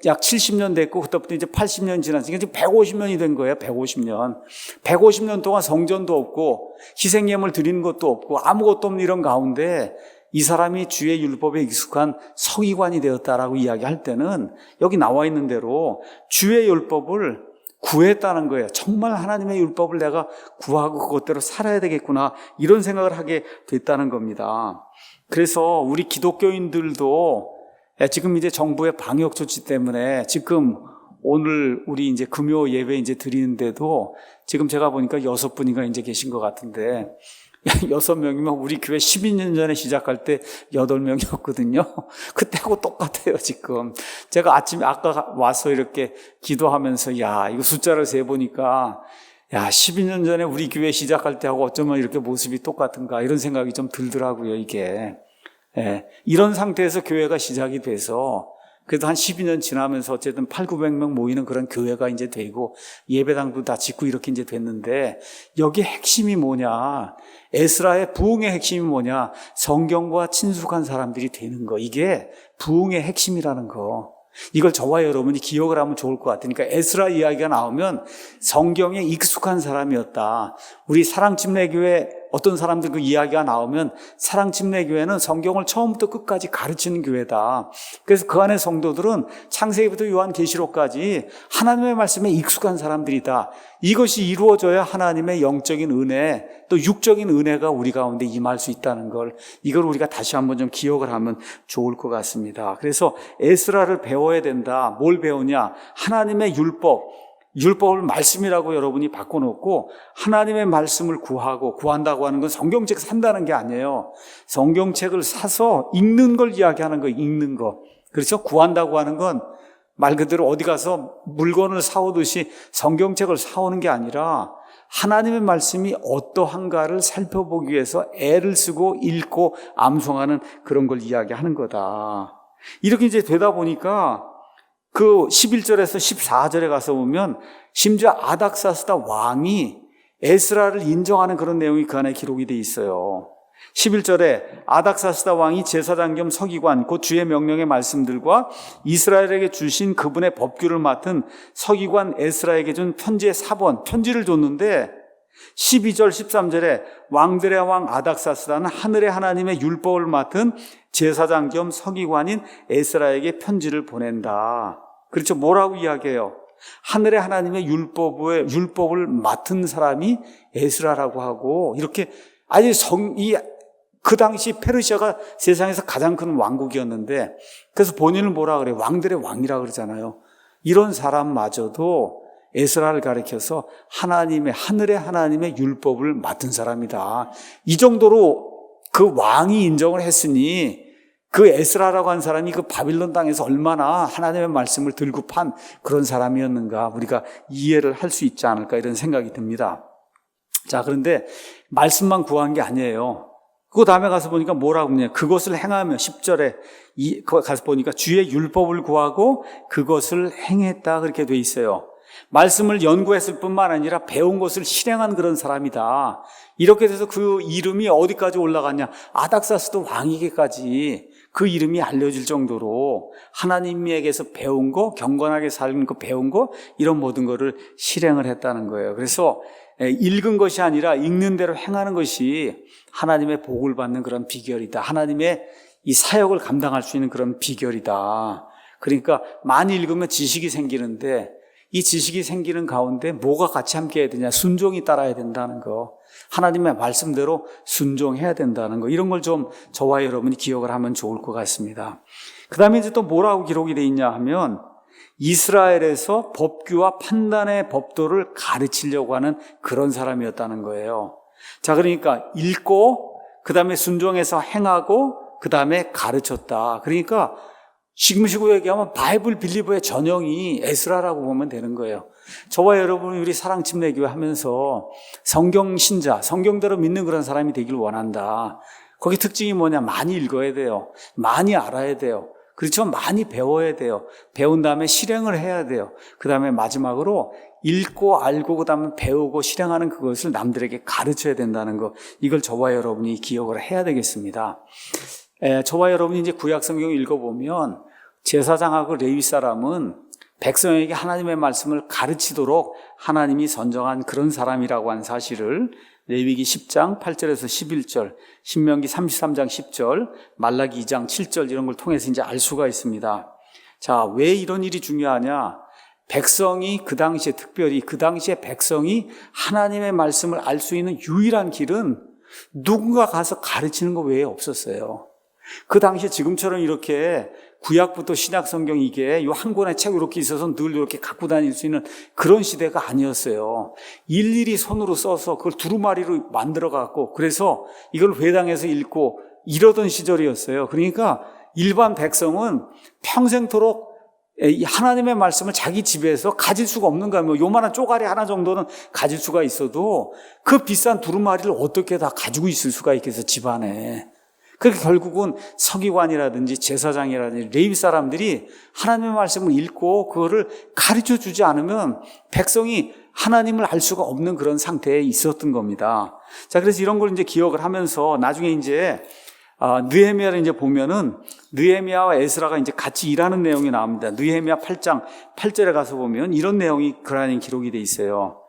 약 70년 됐고 그때부터 이제 80년 지났으니까 지금 150년이 된 거예요. 150년. 150년 동안 성전도 없고 희생예물 드리는 것도 없고 아무것도 없는 이런 가운데 이 사람이 주의 율법에 익숙한 서기관이 되었다라고 이야기할 때는 여기 나와 있는 대로 주의 율법을 구했다는 거예요. 정말 하나님의 율법을 내가 구하고 그것대로 살아야 되겠구나 이런 생각을 하게 됐다는 겁니다. 그래서 우리 기독교인들도 지금 이제 정부의 방역 조치 때문에 지금 오늘 우리 이제 금요 예배 이제 드리는데도 지금 제가 보니까 6분인가 이제 계신 것 같은데 6명이면 우리 교회 12년 전에 시작할 때 8명이었거든요. 그때하고 똑같아요, 지금. 제가 아까 와서 이렇게 기도하면서, 이거 숫자를 세보니까 야, 12년 전에 우리 교회 시작할 때하고 어쩌면 이렇게 모습이 똑같은가 이런 생각이 좀 들더라고요, 이게. 예, 이런 상태에서 교회가 시작이 돼서 그래도 한 12년 지나면서 어쨌든 800~900명 모이는 그런 교회가 이제 되고 예배당도 다 짓고 이렇게 이제 됐는데 여기 핵심이 뭐냐? 에스라의 부흥의 핵심이 뭐냐? 성경과 친숙한 사람들이 되는 거. 이게 부흥의 핵심이라는 거. 이걸 저와 여러분이 기억을 하면 좋을 것 같으니까 에스라 이야기가 나오면 성경에 익숙한 사람이었다. 우리 사랑침례교회 어떤 사람들 그 이야기가 나오면 사랑침례교회는 성경을 처음부터 끝까지 가르치는 교회다. 그래서 그 안에 성도들은 창세기부터 요한계시록까지 하나님의 말씀에 익숙한 사람들이다. 이것이 이루어져야 하나님의 영적인 은혜 또 육적인 은혜가 우리 가운데 임할 수 있다는 걸 이걸 우리가 다시 한번 좀 기억을 하면 좋을 것 같습니다. 그래서 에스라를 배워야 된다. 뭘 배우냐? 하나님의 율법을 말씀이라고 여러분이 바꿔놓고 하나님의 말씀을 구한다고 하는 건 성경책 산다는 게 아니에요. 성경책을 사서 읽는 걸 이야기하는 거예요. 읽는 거. 그렇죠? 구한다고 하는 건 말 그대로 어디 가서 물건을 사오듯이 성경책을 사오는 게 아니라 하나님의 말씀이 어떠한가를 살펴보기 위해서 애를 쓰고 읽고 암송하는 그런 걸 이야기하는 거다. 이렇게 이제 되다 보니까 그 11절에서 14절에 가서 보면 심지어 아닥사스다 왕이 에스라를 인정하는 그런 내용이 그 안에 기록이 돼 있어요. 11절에 아닥사스다 왕이 제사장 겸 서기관 곧 주의 명령의 말씀들과 이스라엘에게 주신 그분의 법규를 맡은 서기관 에스라에게 준 편지의 사본 편지를 줬는데 12절 13절에 왕들의 왕 아닥사스다는 하늘의 하나님의 율법을 맡은 제사장 겸 서기관인 에스라에게 편지를 보낸다. 그렇죠. 뭐라고 이야기해요? 하늘의 하나님의 율법을 맡은 사람이 에스라라고 하고 이렇게 아니 그 당시 페르시아가 세상에서 가장 큰 왕국이었는데 그래서 본인을 뭐라 그래요? 왕들의 왕이라 그러잖아요. 이런 사람마저도 에스라를 가리켜서 하늘의 하나님의 율법을 맡은 사람이다. 이 정도로 그 왕이 인정을 했으니 그 에스라라고 한 사람이 그 바빌론 땅에서 얼마나 하나님의 말씀을 들고 판 그런 사람이었는가 우리가 이해를 할 수 있지 않을까 이런 생각이 듭니다. 자, 그런데 말씀만 구한 게 아니에요. 그 다음에 가서 보니까 뭐라고 하냐. 그것을 행하며 10절에 가서 보니까 주의 율법을 구하고 그것을 행했다 그렇게 돼 있어요. 말씀을 연구했을 뿐만 아니라 배운 것을 실행한 그런 사람이다. 이렇게 돼서 그 이름이 어디까지 올라갔냐. 아닥사스도 왕에게까지 그 이름이 알려질 정도로 하나님에게서 배운 거, 경건하게 사는 거 배운 거 이런 모든 거를 실행을 했다는 거예요. 그래서 읽은 것이 아니라 읽는 대로 행하는 것이 하나님의 복을 받는 그런 비결이다. 하나님의 이 사역을 감당할 수 있는 그런 비결이다. 그러니까 많이 읽으면 지식이 생기는데 이 지식이 생기는 가운데 뭐가 같이 함께 해야 되냐? 순종이 따라야 된다는 거. 하나님의 말씀대로 순종해야 된다는 거. 이런 걸 좀 저와 여러분이 기억을 하면 좋을 것 같습니다. 그 다음에 이제 또 뭐라고 기록이 돼 있냐 하면 이스라엘에서 법규와 판단의 법도를 가르치려고 하는 그런 사람이었다는 거예요. 자, 그러니까 읽고 그 다음에 순종해서 행하고 그 다음에 가르쳤다. 그러니까 지금식으로 얘기하면 바이블 빌리버의 전형이 에스라라고 보면 되는 거예요. 저와 여러분이 우리 사랑침례교회 하면서 성경 신자, 성경대로 믿는 그런 사람이 되길 원한다. 거기 특징이 뭐냐? 많이 읽어야 돼요. 많이 알아야 돼요. 그렇죠? 많이 배워야 돼요. 배운 다음에 실행을 해야 돼요. 그 다음에 마지막으로 읽고 알고 그 다음에 배우고 실행하는 그것을 남들에게 가르쳐야 된다는 거. 이걸 저와 여러분이 기억을 해야 되겠습니다. 저와 여러분이 이제 구약 성경 읽어보면 제사장하고 레위 사람은 백성에게 하나님의 말씀을 가르치도록 하나님이 선정한 그런 사람이라고 한 사실을 레위기 10장 8절에서 11절, 신명기 33장 10절, 말라기 2장 7절 이런 걸 통해서 이제 알 수가 있습니다. 자, 왜 이런 일이 중요하냐? 백성이 특별히 그 당시에 백성이 하나님의 말씀을 알 수 있는 유일한 길은 누군가 가서 가르치는 거 외에 없었어요. 그 당시에 지금처럼 이렇게 구약부터 신약 성경 이게 이 한 권의 책 이렇게 있어서 늘 이렇게 갖고 다닐 수 있는 그런 시대가 아니었어요. 일일이 손으로 써서 그걸 두루마리로 만들어 갖고 그래서 이걸 회당에서 읽고 이러던 시절이었어요. 그러니까 일반 백성은 평생토록 이 하나님의 말씀을 자기 집에서 가질 수가 없는 거야. 뭐 요만한 쪼가리 하나 정도는 가질 수가 있어도 그 비싼 두루마리를 어떻게 다 가지고 있을 수가 있겠어, 집안에. 그렇게 결국은 서기관이라든지 제사장이라든지 레위 사람들이 하나님의 말씀을 읽고 그거를 가르쳐 주지 않으면 백성이 하나님을 알 수가 없는 그런 상태에 있었던 겁니다. 자, 그래서 이런 걸 이제 기억을 하면서 나중에 이제 느헤미야를 이제 보면은 느헤미야와 에스라가 이제 같이 일하는 내용이 나옵니다. 느헤미야 8장 8절에 가서 보면 이런 내용이 그러한 기록이 돼 있어요.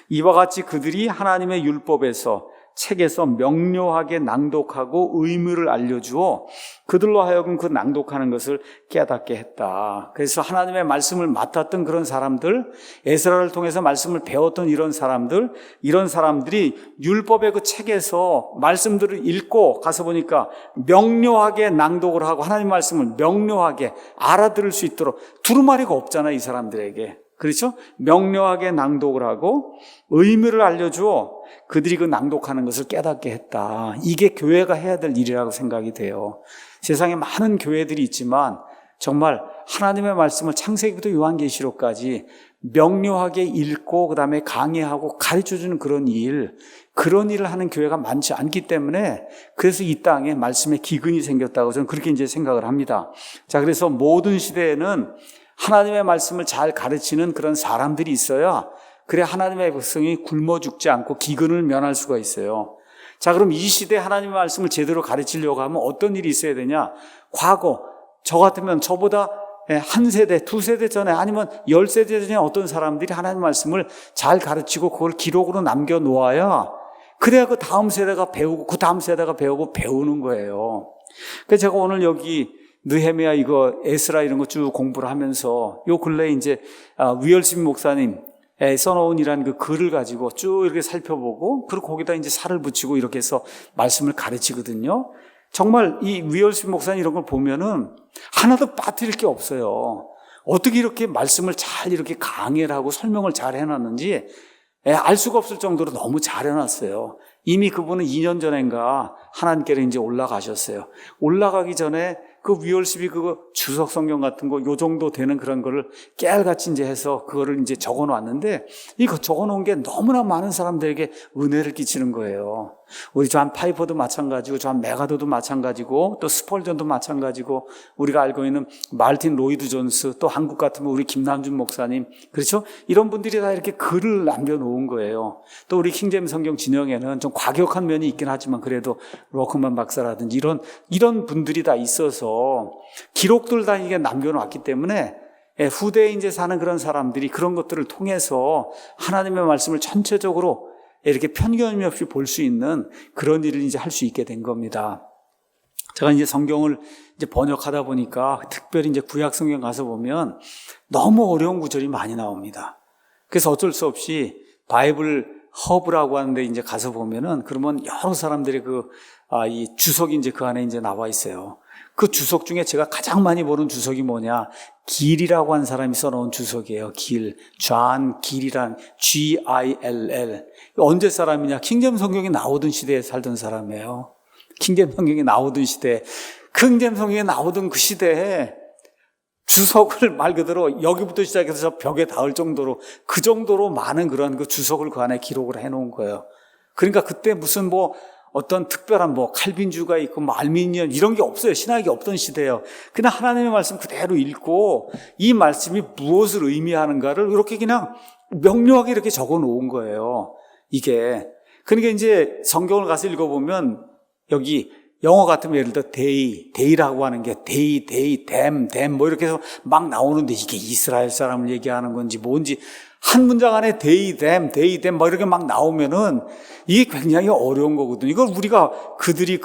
이와 같이 그들이 하나님의 율법에서 책에서 명료하게 낭독하고 의무를 알려주어 그들로 하여금 그 낭독하는 것을 깨닫게 했다. 그래서 하나님의 말씀을 맡았던 그런 사람들, 에스라를 통해서 말씀을 배웠던 이런 사람들이 율법의 그 책에서 말씀들을 읽고 가서 보니까 명료하게 낭독을 하고 하나님 말씀을 명료하게 알아들을 수 있도록 두루마리가 없잖아요, 이 사람들에게. 그렇죠? 명료하게 낭독을 하고 의미를 알려주어 그들이 그 낭독하는 것을 깨닫게 했다. 이게 교회가 해야 될 일이라고 생각이 돼요. 세상에 많은 교회들이 있지만 정말 하나님의 말씀을 창세기부터 요한계시록까지 명료하게 읽고 그 다음에 강의하고 가르쳐주는 그런 일을 하는 교회가 많지 않기 때문에 그래서 이 땅에 말씀의 기근이 생겼다고 저는 그렇게 이제 생각을 합니다. 자, 그래서 모든 시대에는 하나님의 말씀을 잘 가르치는 그런 사람들이 있어야 그래 하나님의 백성이 굶어 죽지 않고 기근을 면할 수가 있어요. 자, 그럼 이 시대에 하나님의 말씀을 제대로 가르치려고 하면 어떤 일이 있어야 되냐? 과거 저 같으면 저보다 한 세대, 두 세대 전에 아니면 10세대 전에 어떤 사람들이 하나님의 말씀을 잘 가르치고 그걸 기록으로 남겨놓아야 그래야 그 다음 세대가 배우고 그 다음 세대가 배우고 배우는 거예요. 그래서 제가 오늘 여기 느헤미야 이거 에스라 이런 거 쭉 공부를 하면서 요 근래에 이제 위얼심 목사님 써놓은이라는 그 글을 가지고 쭉 이렇게 살펴보고 그리고 거기다 이제 살을 붙이고 이렇게 해서 말씀을 가르치거든요. 정말 이 위얼심 목사님 이런 걸 보면은 하나도 빠뜨릴 게 없어요. 어떻게 이렇게 말씀을 잘 이렇게 강해를 하고 설명을 잘 해놨는지 알 수가 없을 정도로 너무 잘 해놨어요. 이미 그분은 2년 전인가 하나님께로 이제 올라가셨어요. 올라가기 전에 그 위얼십이 그거 주석 성경 같은 거 요 정도 되는 그런 거를 깨알같이 이제 해서 그거를 이제 적어 놨는데 이거 적어 놓은 게 너무나 많은 사람들에게 은혜를 끼치는 거예요. 우리 존 파이퍼도 마찬가지고 존 메가더도 마찬가지고 또 스펄전도 마찬가지고 우리가 알고 있는 말틴 로이드 존스 또 한국 같으면 우리 김남준 목사님 그렇죠? 이런 분들이 다 이렇게 글을 남겨놓은 거예요. 또 우리 킹제임스 성경 진영에는 좀 과격한 면이 있긴 하지만 그래도 로크만 박사라든지 이런 분들이 다 있어서 기록들 다 이게 남겨놓았기 때문에 후대에 이제 사는 그런 사람들이 그런 것들을 통해서 하나님의 말씀을 전체적으로 이렇게 편견이 없이 볼 수 있는 그런 일을 이제 할 수 있게 된 겁니다. 제가 이제 성경을 이제 번역하다 보니까 특별히 이제 구약 성경 가서 보면 너무 어려운 구절이 많이 나옵니다. 그래서 어쩔 수 없이 바이블 허브라고 하는데 이제 가서 보면은 그러면 여러 사람들의 이 주석이 이제 그 안에 이제 나와 있어요. 그 주석 중에 제가 가장 많이 보는 주석이 뭐냐? 길이라고 하는 사람이 써놓은 주석이에요. 존 길이란 Gill. 언제 사람이냐? 킹제임스 성경이 나오던 시대에 살던 사람이에요. 킹제임스 성경이 나오던 시대에, 킹제임스 성경이 나오던 그 시대에 주석을 말 그대로 여기부터 시작해서 벽에 닿을 정도로 그 정도로 많은 그런 그 주석을 그 안에 기록을 해놓은 거예요. 그러니까 그때 무슨 어떤 특별한 칼빈주가 있고 알미니언 이런 게 없어요. 신학이 없던 시대예요. 그냥 하나님의 말씀 그대로 읽고 이 말씀이 무엇을 의미하는가를 이렇게 그냥 명료하게 이렇게 적어 놓은 거예요. 이게. 그러니까 이제 성경을 가서 읽어보면 여기 영어 같으면 예를 들어 데이라고 하는 게 데이, 댐 이렇게 해서 막 나오는데 이게 이스라엘 사람을 얘기하는 건지 뭔지 한 문장 안에 데이, 댐 이렇게 막 나오면은 이게 굉장히 어려운 거거든요. 이걸 우리가 그들이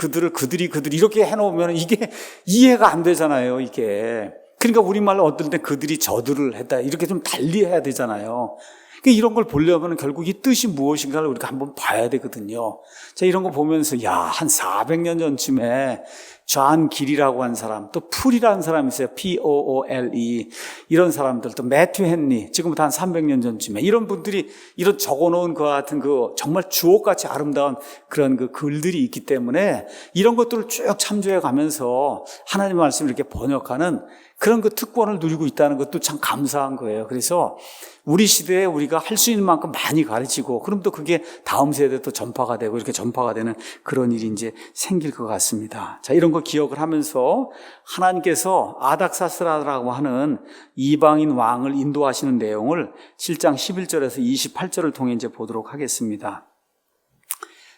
이렇게 해놓으면 이게 이해가 안 되잖아요, 이게. 그러니까 우리말로 어떨 때 그들이 저들을 했다. 이렇게 좀 달리 해야 되잖아요. 그러니까 이런 걸 보려면 결국 이 뜻이 무엇인가를 우리가 한번 봐야 되거든요. 자, 이런 거 보면서 한 400년 전쯤에 존 길이라고 한 사람, 또 풀이라는 사람이 있어요. Poole. 이런 사람들, 또 매튜 헨리, 지금부터 한 300년 전쯤에 이런 분들이 이런 적어놓은 것 같은 정말 주옥같이 아름다운 그런 글들이 있기 때문에 이런 것들을 쭉 참조해 가면서 하나님의 말씀을 이렇게 번역하는 그런 특권을 누리고 있다는 것도 참 감사한 거예요. 그래서 우리 시대에 우리가 할 수 있는 만큼 많이 가르치고, 그럼 또 그게 다음 세대에 또 전파가 되고, 이렇게 전파가 되는 그런 일이 이제 생길 것 같습니다. 자, 이런 거 기억을 하면서 하나님께서 아닥사스라라고 하는 이방인 왕을 인도하시는 내용을 7장 11절에서 28절을 통해 이제 보도록 하겠습니다.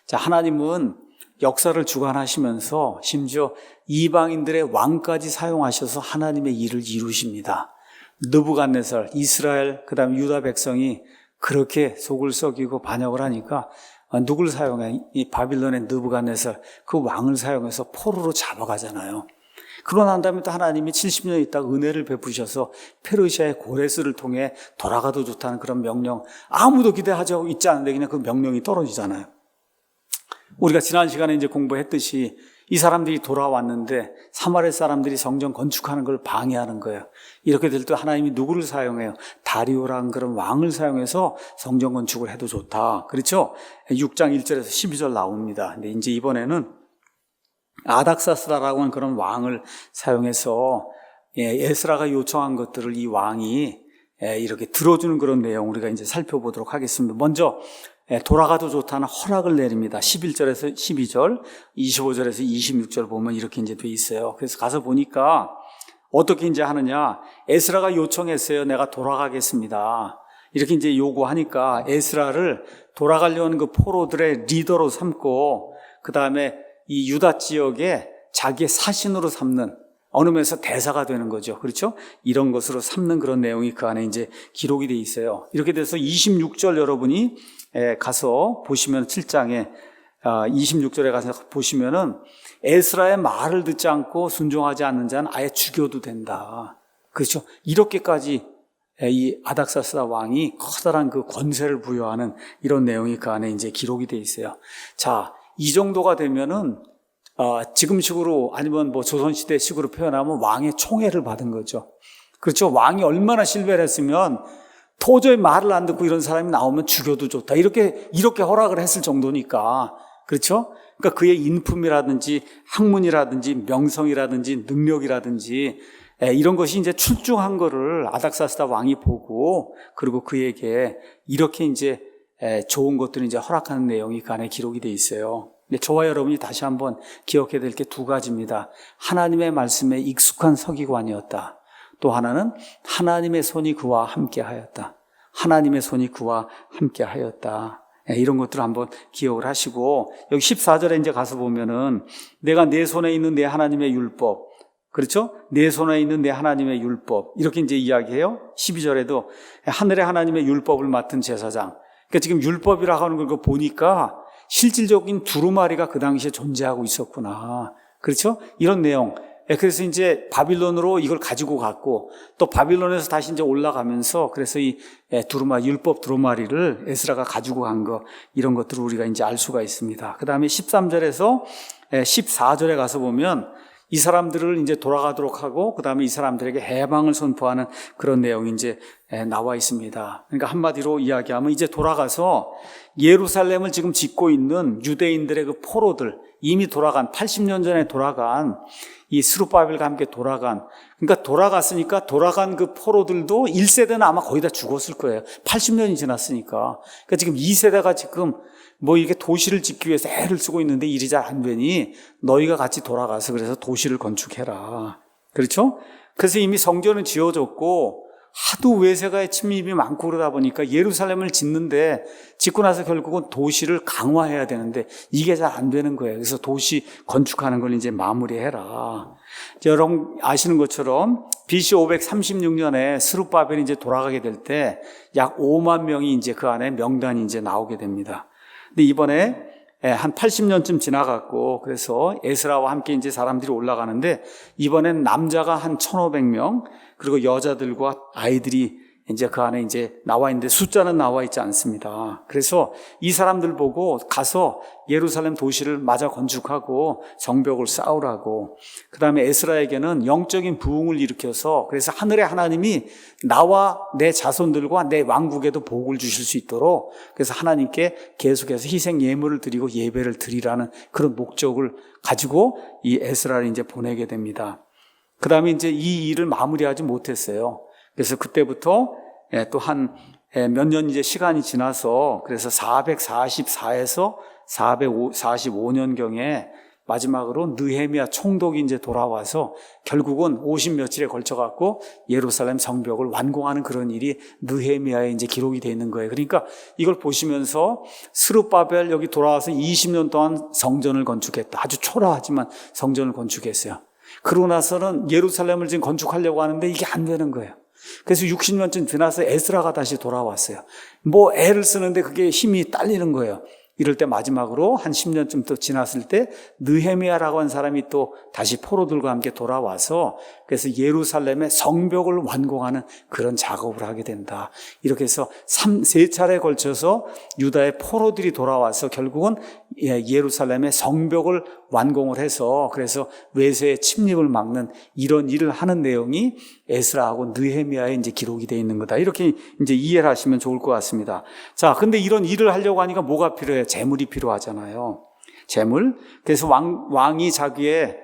자, 하나님은 역사를 주관하시면서 심지어 이방인들의 왕까지 사용하셔서 하나님의 일을 이루십니다. 느부갓네살, 이스라엘, 그 다음에 유다 백성이 그렇게 속을 썩이고 반역을 하니까 누굴 사용해? 이 바빌론의 느부갓네살, 그 왕을 사용해서 포로로 잡아가잖아요. 그러고 난 다음에 또 하나님이 70년 있다가 은혜를 베푸셔서 페르시아의 고레스를 통해 돌아가도 좋다는 그런 명령, 아무도 기대하지 있지 않은데 그냥 그 명령이 떨어지잖아요. 우리가 지난 시간에 이제 공부했듯이 이 사람들이 돌아왔는데 사마리아 사람들이 성전 건축하는 걸 방해하는 거예요. 이렇게 될 때 하나님이 누구를 사용해요? 다리오라는 그런 왕을 사용해서 성전 건축을 해도 좋다. 그렇죠? 6장 1절에서 12절 나옵니다. 근데 이제 이번에는 아닥사스라라고 하는 그런 왕을 사용해서 에스라가 요청한 것들을 이 왕이 이렇게 들어주는 그런 내용 우리가 이제 살펴보도록 하겠습니다. 먼저 돌아가도 좋다는 허락을 내립니다. 11절에서 12절, 25절에서 26절 보면 이렇게 이제 돼 있어요. 그래서 가서 보니까 어떻게 이제 하느냐. 에스라가 요청했어요. 내가 돌아가겠습니다. 이렇게 이제 요구하니까 에스라를 돌아가려는 그 포로들의 리더로 삼고, 그 다음에 이 유다 지역에 자기의 사신으로 삼는, 어느 면에서 대사가 되는 거죠. 그렇죠? 이런 것으로 삼는 그런 내용이 그 안에 이제 기록이 돼 있어요. 이렇게 돼서 26절 여러분이 가서 보시면 7장에 26절에 가서 보시면은 에스라의 말을 듣지 않고 순종하지 않는 자는 아예 죽여도 된다. 그렇죠? 이렇게까지 이 아닥사스다 왕이 커다란 그 권세를 부여하는 이런 내용이 그 안에 이제 기록이 돼 있어요. 자, 이 정도가 되면은 지금식으로 아니면 뭐 조선시대식으로 표현하면 왕의 총애를 받은 거죠. 그렇죠? 왕이 얼마나 신뢰를 했으면 도저히 말을 안 듣고 이런 사람이 나오면 죽여도 좋다. 이렇게 허락을 했을 정도니까. 그렇죠? 그러니까 그의 인품이라든지 학문이라든지 명성이라든지 능력이라든지 이런 것이 이제 출중한 거를 아닥사스다 왕이 보고, 그리고 그에게 이렇게 이제 좋은 것들을 이제 허락하는 내용이 그 안에 기록이 돼 있어요. 근데 저와 여러분이 다시 한번 기억해야 될 게 두 가지입니다. 하나님의 말씀에 익숙한 서기관이었다. 또 하나는 하나님의 손이 그와 함께 하였다. 하나님의 손이 그와 함께 하였다. 이런 것들을 한번 기억을 하시고, 여기 14절에 이제 가서 보면은 내가 내 손에 있는 내 하나님의 율법, 그렇죠? 내 손에 있는 내 하나님의 율법, 이렇게 이제 이야기해요. 12절에도 하늘의 하나님의 율법을 맡은 제사장. 그러니까 지금 율법이라고 하는 걸 보니까 실질적인 두루마리가 그 당시에 존재하고 있었구나. 그렇죠? 이런 내용. 그래서 이제 바빌론으로 이걸 가지고 갔고, 또 바빌론에서 다시 이제 올라가면서 그래서 이 두루마리, 율법 두루마리를 에스라가 가지고 간 거, 이런 것들을 우리가 이제 알 수가 있습니다. 그 다음에 13절에서 14절에 가서 보면 이 사람들을 이제 돌아가도록 하고, 그 다음에 이 사람들에게 해방을 선포하는 그런 내용이 이제 나와 있습니다. 그러니까 한마디로 이야기하면 이제 돌아가서 예루살렘을 지금 짓고 있는 유대인들의 그 포로들, 이미 돌아간 80년 전에 돌아간 이 스룹바벨과 함께 돌아간, 그러니까 돌아갔으니까 돌아간 그 포로들도 1세대는 아마 거의 다 죽었을 거예요. 80년이 지났으니까. 그러니까 지금 2세대가 지금 뭐 이게 도시를 짓기 위해서 애를 쓰고 있는데 일이 잘 안 되니 너희가 같이 돌아가서 그래서 도시를 건축해라. 그렇죠? 그래서 이미 성전은 지어졌고 하도 외세가의 침입이 많고 그러다 보니까 예루살렘을 짓고 나서 결국은 도시를 강화해야 되는데 이게 잘 안 되는 거예요. 그래서 도시 건축하는 걸 이제 마무리해라. 여러분 아시는 것처럼 BC 536년에 스룹바벨이 이제 돌아가게 될 때 약 5만 명이 이제 그 안에 명단이 이제 나오게 됩니다. 근데 이번에 한 80년쯤 지나갔고, 그래서 에스라와 함께 이제 사람들이 올라가는데 이번엔 남자가 한 1,500명, 그리고 여자들과 아이들이 이제 그 안에 이제 나와 있는데 숫자는 나와 있지 않습니다. 그래서 이 사람들 보고 가서 예루살렘 도시를 마저 건축하고 성벽을 쌓으라고. 그 다음에 에스라에게는 영적인 부흥을 일으켜서 그래서 하늘의 하나님이 나와 내 자손들과 내 왕국에도 복을 주실 수 있도록 그래서 하나님께 계속해서 희생 예물을 드리고 예배를 드리라는 그런 목적을 가지고 이 에스라를 이제 보내게 됩니다. 그 다음에 이제 이 일을 마무리하지 못했어요. 그래서 그때부터 또 한 몇 년 이제 시간이 지나서 그래서 444에서 445년경에 마지막으로 느헤미야 총독이 이제 돌아와서 결국은 50 며칠에 걸쳐 갖고 예루살렘 성벽을 완공하는 그런 일이 느헤미야에 이제 기록이 되어 있는 거예요. 그러니까 이걸 보시면서 스룹바벨 여기 돌아와서 20년 동안 성전을 건축했다. 아주 초라하지만 성전을 건축했어요. 그러고 나서는 예루살렘을 지금 건축하려고 하는데 이게 안 되는 거예요. 그래서 60년쯤 지나서 에스라가 다시 돌아왔어요. 뭐 애를 쓰는데 그게 힘이 딸리는 거예요. 이럴 때 마지막으로 한 10년쯤 또 지났을 때 느헤미야라고 하는 사람이 또 다시 포로들과 함께 돌아와서 그래서 예루살렘의 성벽을 완공하는 그런 작업을 하게 된다. 이렇게 해서 3차례에 걸쳐서 유다의 포로들이 돌아와서 결국은 예루살렘의 성벽을 완공을 해서 그래서 외세의 침입을 막는 이런 일을 하는 내용이 에스라하고 느헤미야에 이제 기록이 되어 있는 거다. 이렇게 이제 이해를 하시면 좋을 것 같습니다. 자, 근데 이런 일을 하려고 하니까 뭐가 필요해요? 재물이 필요하잖아요. 재물. 그래서 왕이 자기의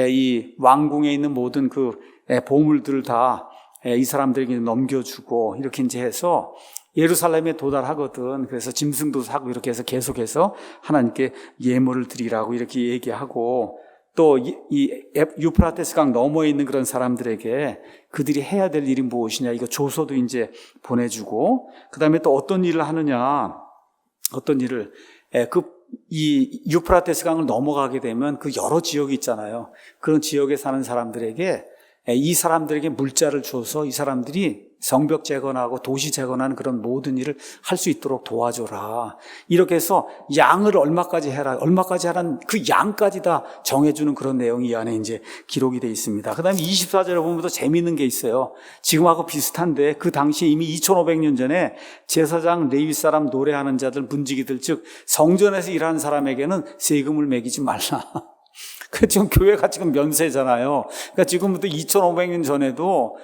이 왕궁에 있는 모든 그 보물들을 다 이 사람들에게 넘겨주고 이렇게 이제 해서 예루살렘에 도달하거든. 그래서 짐승도 사고 이렇게 해서 계속해서 하나님께 예물을 드리라고 이렇게 얘기하고 또 이 유프라테스 강 너머에 있는 그런 사람들에게 그들이 해야 될 일이 무엇이냐 이거 조서도 이제 보내주고 그 다음에 또 어떤 일을 하느냐 어떤 일을 이 유프라테스 강을 넘어가게 되면 그 여러 지역이 있잖아요. 그런 지역에 사는 사람들에게 이 사람들에게 물자를 줘서 이 사람들이 성벽 재건하고 도시 재건하는 그런 모든 일을 할 수 있도록 도와줘라. 이렇게 해서 양을 얼마까지 해라, 얼마까지 하라는 그 양까지 다 정해주는 그런 내용이 이 안에 이제 기록이 되어 있습니다. 그 다음에 24절에 보면 더 재미있는 게 있어요. 지금하고 비슷한데 그 당시에 이미 2500년 전에 제사장, 레위 사람, 노래하는 자들, 문지기들 즉 성전에서 일하는 사람에게는 세금을 매기지 말라. 그 지금 교회가 지금 면세잖아요. 그러니까 지금부터 2500년 전에도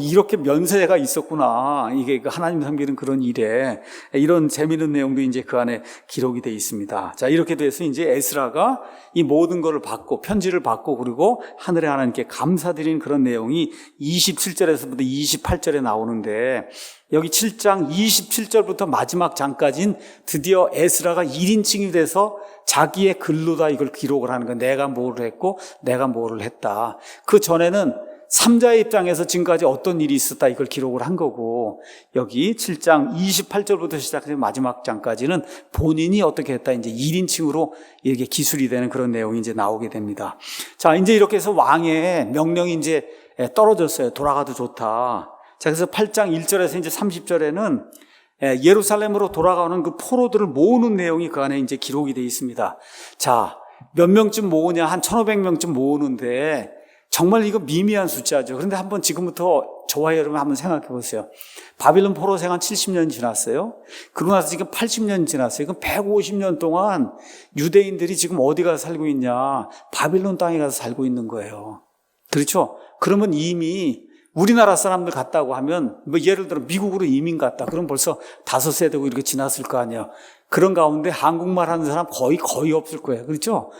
이렇게 면세가 있었구나. 이게 하나님 섬기는 그런 일에 이런 재미있는 내용도 이제 그 안에 기록이 되어 있습니다. 자, 이렇게 돼서 이제 에스라가 이 모든 것을 받고 편지를 받고 그리고 하늘의 하나님께 감사드리는 그런 내용이 27절에서부터 28절에 나오는데 여기 7장 27절부터 마지막 장까지는 드디어 에스라가 1인칭이 돼서 자기의 글로 다 이걸 기록을 하는 거예요. 내가 뭐를 했고 내가 뭐를 했다. 그 전에는 3자의 입장에서 지금까지 어떤 일이 있었다 이걸 기록을 한 거고 여기 7장 28절부터 시작해서 마지막 장까지는 본인이 어떻게 했다 이제 1인칭으로 이렇게 기술이 되는 그런 내용이 이제 나오게 됩니다. 자, 이제 이렇게 해서 왕의 명령이 이제 떨어졌어요. 돌아가도 좋다. 자, 그래서 8장 1절에서 이제 30절에는 예루살렘으로 돌아가는 그 포로들을 모으는 내용이 그 안에 이제 기록이 되어 있습니다. 자, 몇 명쯤 모으냐? 한 1500명쯤 모으는데 정말 이거 미미한 숫자죠. 그런데 한번 지금부터 저와 여러분 한번 생각해 보세요. 바빌론 포로 생활 70년 지났어요. 그러고 나서 지금 80년 지났어요. 그럼 150년 동안 유대인들이 지금 어디 가서 살고 있냐? 바빌론 땅에 가서 살고 있는 거예요. 그렇죠? 그러면 이미 우리나라 사람들 갔다고 하면 뭐 예를 들어 미국으로 이민 갔다. 그럼 벌써 5세대고 이렇게 지났을 거 아니에요. 그런 가운데 한국말 하는 사람 거의 없을 거예요. 그렇죠?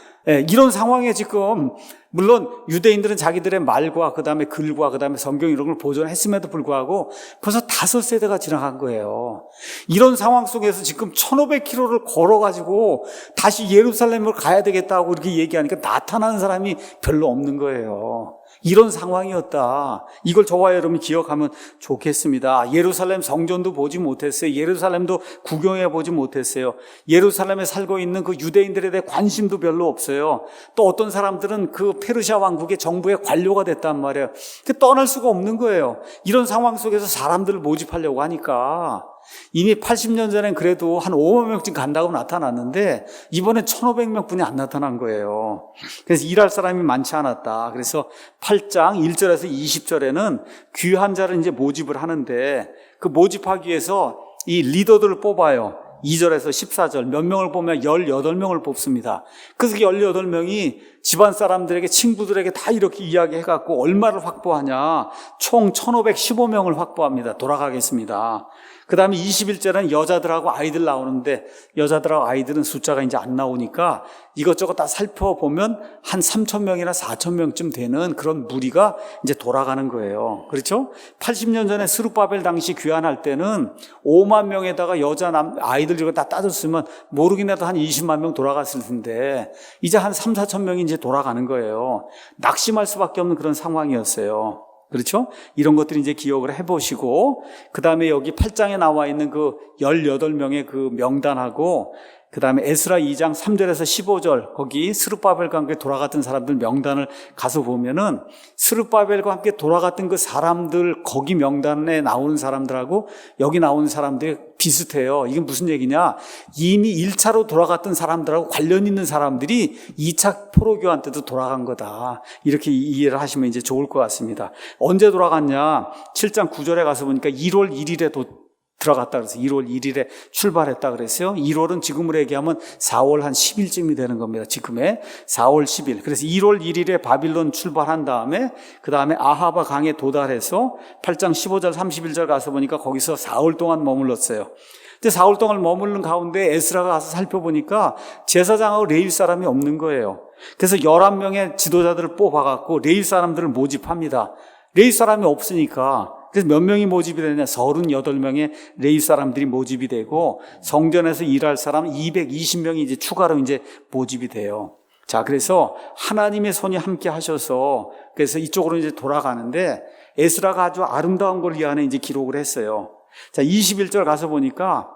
이런 상황에 지금 물론 유대인들은 자기들의 말과 그다음에 글과 그다음에 성경 이런 걸 보존했음에도 불구하고 벌써 5세대가 지나간 거예요. 이런 상황 속에서 지금 1500km를 걸어가지고 다시 예루살렘을 가야 되겠다고 이렇게 얘기하니까 나타나는 사람이 별로 없는 거예요. 이런 상황이었다. 이걸 저와 여러분이 기억하면 좋겠습니다. 예루살렘 성전도 보지 못했어요. 예루살렘도 구경해 보지 못했어요. 있어요. 예루살렘에 살고 있는 그 유대인들에 대해 관심도 별로 없어요. 또 어떤 사람들은 그 페르시아 왕국의 정부의 관료가 됐단 말이에요. 떠날 수가 없는 거예요. 이런 상황 속에서 사람들을 모집하려고 하니까 이미 80년 전엔 그래도 한 5만 명쯤 간다고 나타났는데 이번엔 1,500명뿐이 안 나타난 거예요. 그래서 일할 사람이 많지 않았다. 그래서 8장 1절에서 20절에는 귀한 자를 이제 모집을 하는데 그 모집하기 위해서 이 리더들을 뽑아요. 2절에서 14절 몇 명을 보면 18명을 뽑습니다. 그래서 18명이 집안 사람들에게 친구들에게 다 이렇게 이야기해갖고 얼마를 확보하냐. 총 1,515명을 확보합니다. 돌아가겠습니다. 그 다음에 21절에는 여자들하고 아이들 나오는데 여자들하고 아이들은 숫자가 이제 안 나오니까 이것저것 다 살펴보면 한 3,000명이나 4,000명쯤 되는 그런 무리가 이제 돌아가는 거예요. 그렇죠? 80년 전에 스룹바벨 당시 귀환할 때는 5만 명에다가 여자, 아이들 이거 다 따졌으면 모르긴 해도 한 20만 명 돌아갔을 텐데 이제 한 3, 4천 명이 이제 돌아가는 거예요. 낙심할 수밖에 없는 그런 상황이었어요. 그렇죠? 이런 것들이 이제 기억을 해보시고, 그 다음에 여기 8장에 나와 있는 그 18명의 그 명단하고, 그 다음에 에스라 2장 3절에서 15절, 거기 스룹바벨과 함께 돌아갔던 사람들 명단을 가서 보면은, 스룹바벨과 함께 돌아갔던 그 사람들, 거기 명단에 나오는 사람들하고 여기 나오는 사람들이 비슷해요. 이게 무슨 얘기냐? 이미 1차로 돌아갔던 사람들하고 관련 있는 사람들이 2차 포로교환 때도 돌아간 거다. 이렇게 이해를 하시면 이제 좋을 것 같습니다. 언제 돌아갔냐? 7장 9절에 가서 보니까 1월 1일에 들어갔다 그래서 1월 1일에 출발했다 그랬어요. 1월은 지금으로 얘기하면 4월 한 10일쯤이 되는 겁니다. 지금의 4월 10일. 그래서 1월 1일에 바빌론 출발한 다음에 그 다음에 아하바 강에 도달해서 8장 15절 31절 가서 보니까 거기서 4월 동안 머물렀어요. 근데 4월 동안 머무르는 가운데 에스라가 가서 살펴보니까 제사장하고 레위 사람이 없는 거예요. 그래서 11명의 지도자들을 뽑아갖고 레위 사람들을 모집합니다. 레위 사람이 없으니까 그래서 몇 명이 모집이 되냐? 38명의 레위 사람들이 모집이 되고 성전에서 일할 사람 220명이 이제 추가로 이제 모집이 돼요. 자, 그래서 하나님의 손이 함께 하셔서 그래서 이쪽으로 이제 돌아가는데 에스라가 아주 아름다운 걸 이 안에 이제 기록을 했어요. 자, 21절 가서 보니까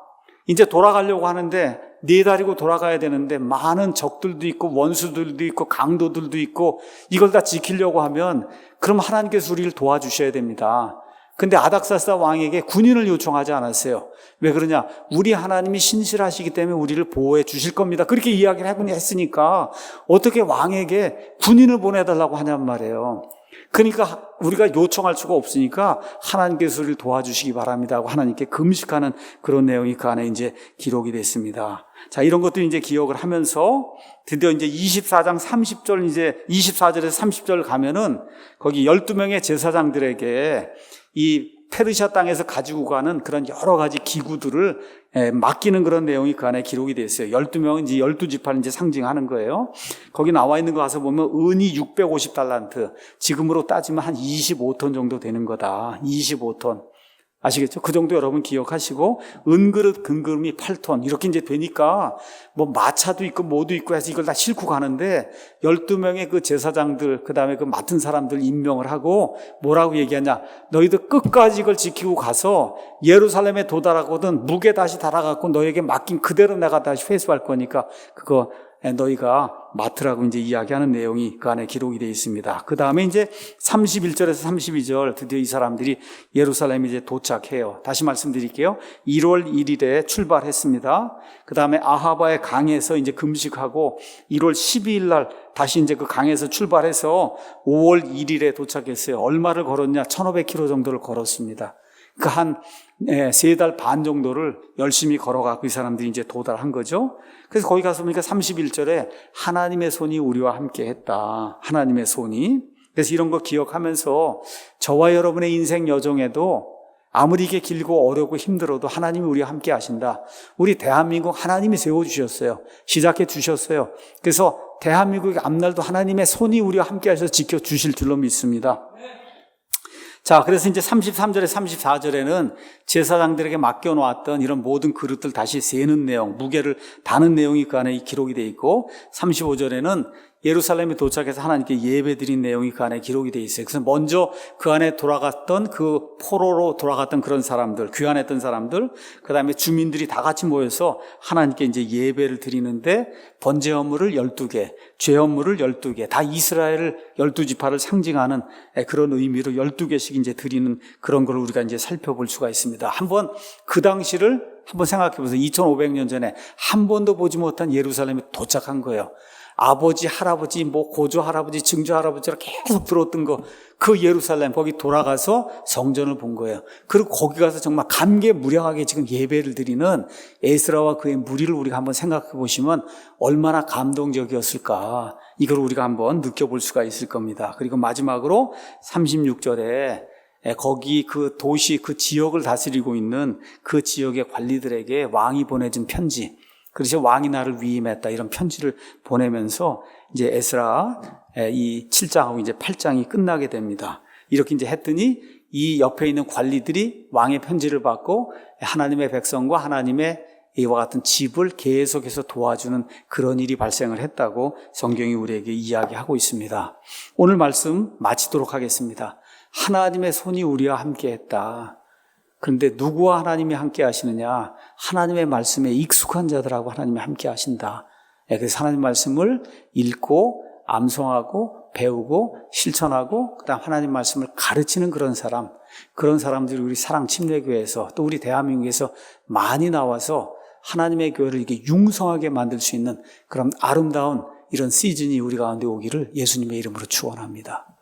이제 돌아가려고 하는데 내다리고 돌아가야 되는데 많은 적들도 있고 원수들도 있고 강도들도 있고 이걸 다 지키려고 하면 그럼 하나님께서 우리를 도와주셔야 됩니다. 근데 아닥사스다 왕에게 군인을 요청하지 않았어요. 왜 그러냐? 우리 하나님이 신실하시기 때문에 우리를 보호해 주실 겁니다. 그렇게 이야기를 했으니까 어떻게 왕에게 군인을 보내달라고 하냔 말이에요. 그러니까 우리가 요청할 수가 없으니까 하나님께서 우리를 도와주시기 바랍니다 하고 하나님께 금식하는 그런 내용이 그 안에 이제 기록이 됐습니다. 자, 이런 것도 이제 기억을 하면서 드디어 이제 24장 30절 이제 24절에서 30절 가면은 거기 12명의 제사장들에게 이 페르시아 땅에서 가지고 가는 그런 여러 가지 기구들을 맡기는 그런 내용이 그 안에 기록이 되어 있어요. 12명은 이제 12지파를 이제 상징하는 거예요. 거기 나와 있는 거 가서 보면 은이 650달란트, 지금으로 따지면 한 25톤 정도 되는 거다. 25톤. 아시겠죠? 그 정도 여러분 기억하시고, 은그릇, 금그릇이 8톤. 이렇게 이제 되니까, 뭐 마차도 있고 뭐도 있고 해서 이걸 다 싣고 가는데, 12명의 그 제사장들, 그 다음에 그 맡은 사람들 임명을 하고, 뭐라고 얘기하냐. 너희들 끝까지 이걸 지키고 가서 예루살렘에 도달하거든 무게 다시 달아갖고 너에게 맡긴 그대로 내가 다시 회수할 거니까, 그거 너희가 맡으라고 이제 이야기하는 내용이 그 안에 기록이 되어 있습니다. 그 다음에 이제 31절에서 32절 드디어 이 사람들이 예루살렘에 이제 도착해요. 다시 말씀드릴게요. 1월 1일에 출발했습니다. 그 다음에 아하바의 강에서 이제 금식하고 1월 12일 날 다시 이제 그 강에서 출발해서 5월 1일에 도착했어요. 얼마를 걸었냐? 1,500km 정도를 걸었습니다. 그 한 3달 반 정도를 열심히 걸어가고 이 사람들이 이제 도달한 거죠. 그래서 거기 가서 보니까 31절에 하나님의 손이 우리와 함께 했다. 하나님의 손이. 그래서 이런 거 기억하면서 저와 여러분의 인생 여정에도 아무리 이게 길고 어렵고 힘들어도 하나님이 우리와 함께 하신다. 우리 대한민국 하나님이 세워주셨어요. 시작해 주셨어요. 그래서 대한민국의 앞날도 하나님의 손이 우리와 함께 하셔서 지켜주실 줄로 믿습니다. 자, 그래서 이제 33절에 34절에는 제사장들에게 맡겨놓았던 이런 모든 그릇들 다시 세는 내용, 무게를 다는 내용이 그 안에 기록이 되어 있고 35절에는 예루살렘에 도착해서 하나님께 예배드린 내용이 그 안에 기록이 되어 있어요. 그래서 먼저 그 안에 돌아갔던 그 포로로 돌아갔던 그런 사람들, 귀환했던 사람들, 그 다음에 주민들이 다 같이 모여서 하나님께 이제 예배를 드리는데 번제 헌물을 12개, 죄 헌물을 12개, 다 이스라엘 12지파를 상징하는 그런 의미로 12개씩 이제 드리는 그런 걸 우리가 이제 살펴볼 수가 있습니다. 한번 그 당시를 한번 생각해 보세요. 2500년 전에 한 번도 보지 못한 예루살렘에 도착한 거예요. 아버지, 할아버지, 고조 할아버지, 증조 할아버지가 계속 들었던 거, 그 예루살렘, 거기 돌아가서 성전을 본 거예요. 그리고 거기 가서 정말 감개무량하게 지금 예배를 드리는 에스라와 그의 무리를 우리가 한번 생각해 보시면 얼마나 감동적이었을까. 이걸 우리가 한번 느껴볼 수가 있을 겁니다. 그리고 마지막으로 36절에 거기 그 도시, 그 지역을 다스리고 있는 그 지역의 관리들에게 왕이 보내준 편지, 그래서 왕이 나를 위임했다, 이런 편지를 보내면서 이제 에스라 이 7장하고 이제 8장이 끝나게 됩니다. 이렇게 이제 했더니 이 옆에 있는 관리들이 왕의 편지를 받고 하나님의 백성과 하나님의 이와 같은 집을 계속해서 도와주는 그런 일이 발생을 했다고 성경이 우리에게 이야기하고 있습니다. 오늘 말씀 마치도록 하겠습니다. 하나님의 손이 우리와 함께 했다. 그런데 누구와 하나님이 함께 하시느냐? 하나님의 말씀에 익숙한 자들하고 하나님이 함께 하신다. 그래서 하나님 말씀을 읽고 암송하고 배우고 실천하고 그다음 하나님 말씀을 가르치는 그런 사람들이 우리 사랑침례교회에서 또 우리 대한민국에서 많이 나와서 하나님의 교회를 이렇게 융성하게 만들 수 있는 그런 아름다운 이런 시즌이 우리 가운데 오기를 예수님의 이름으로 축원합니다.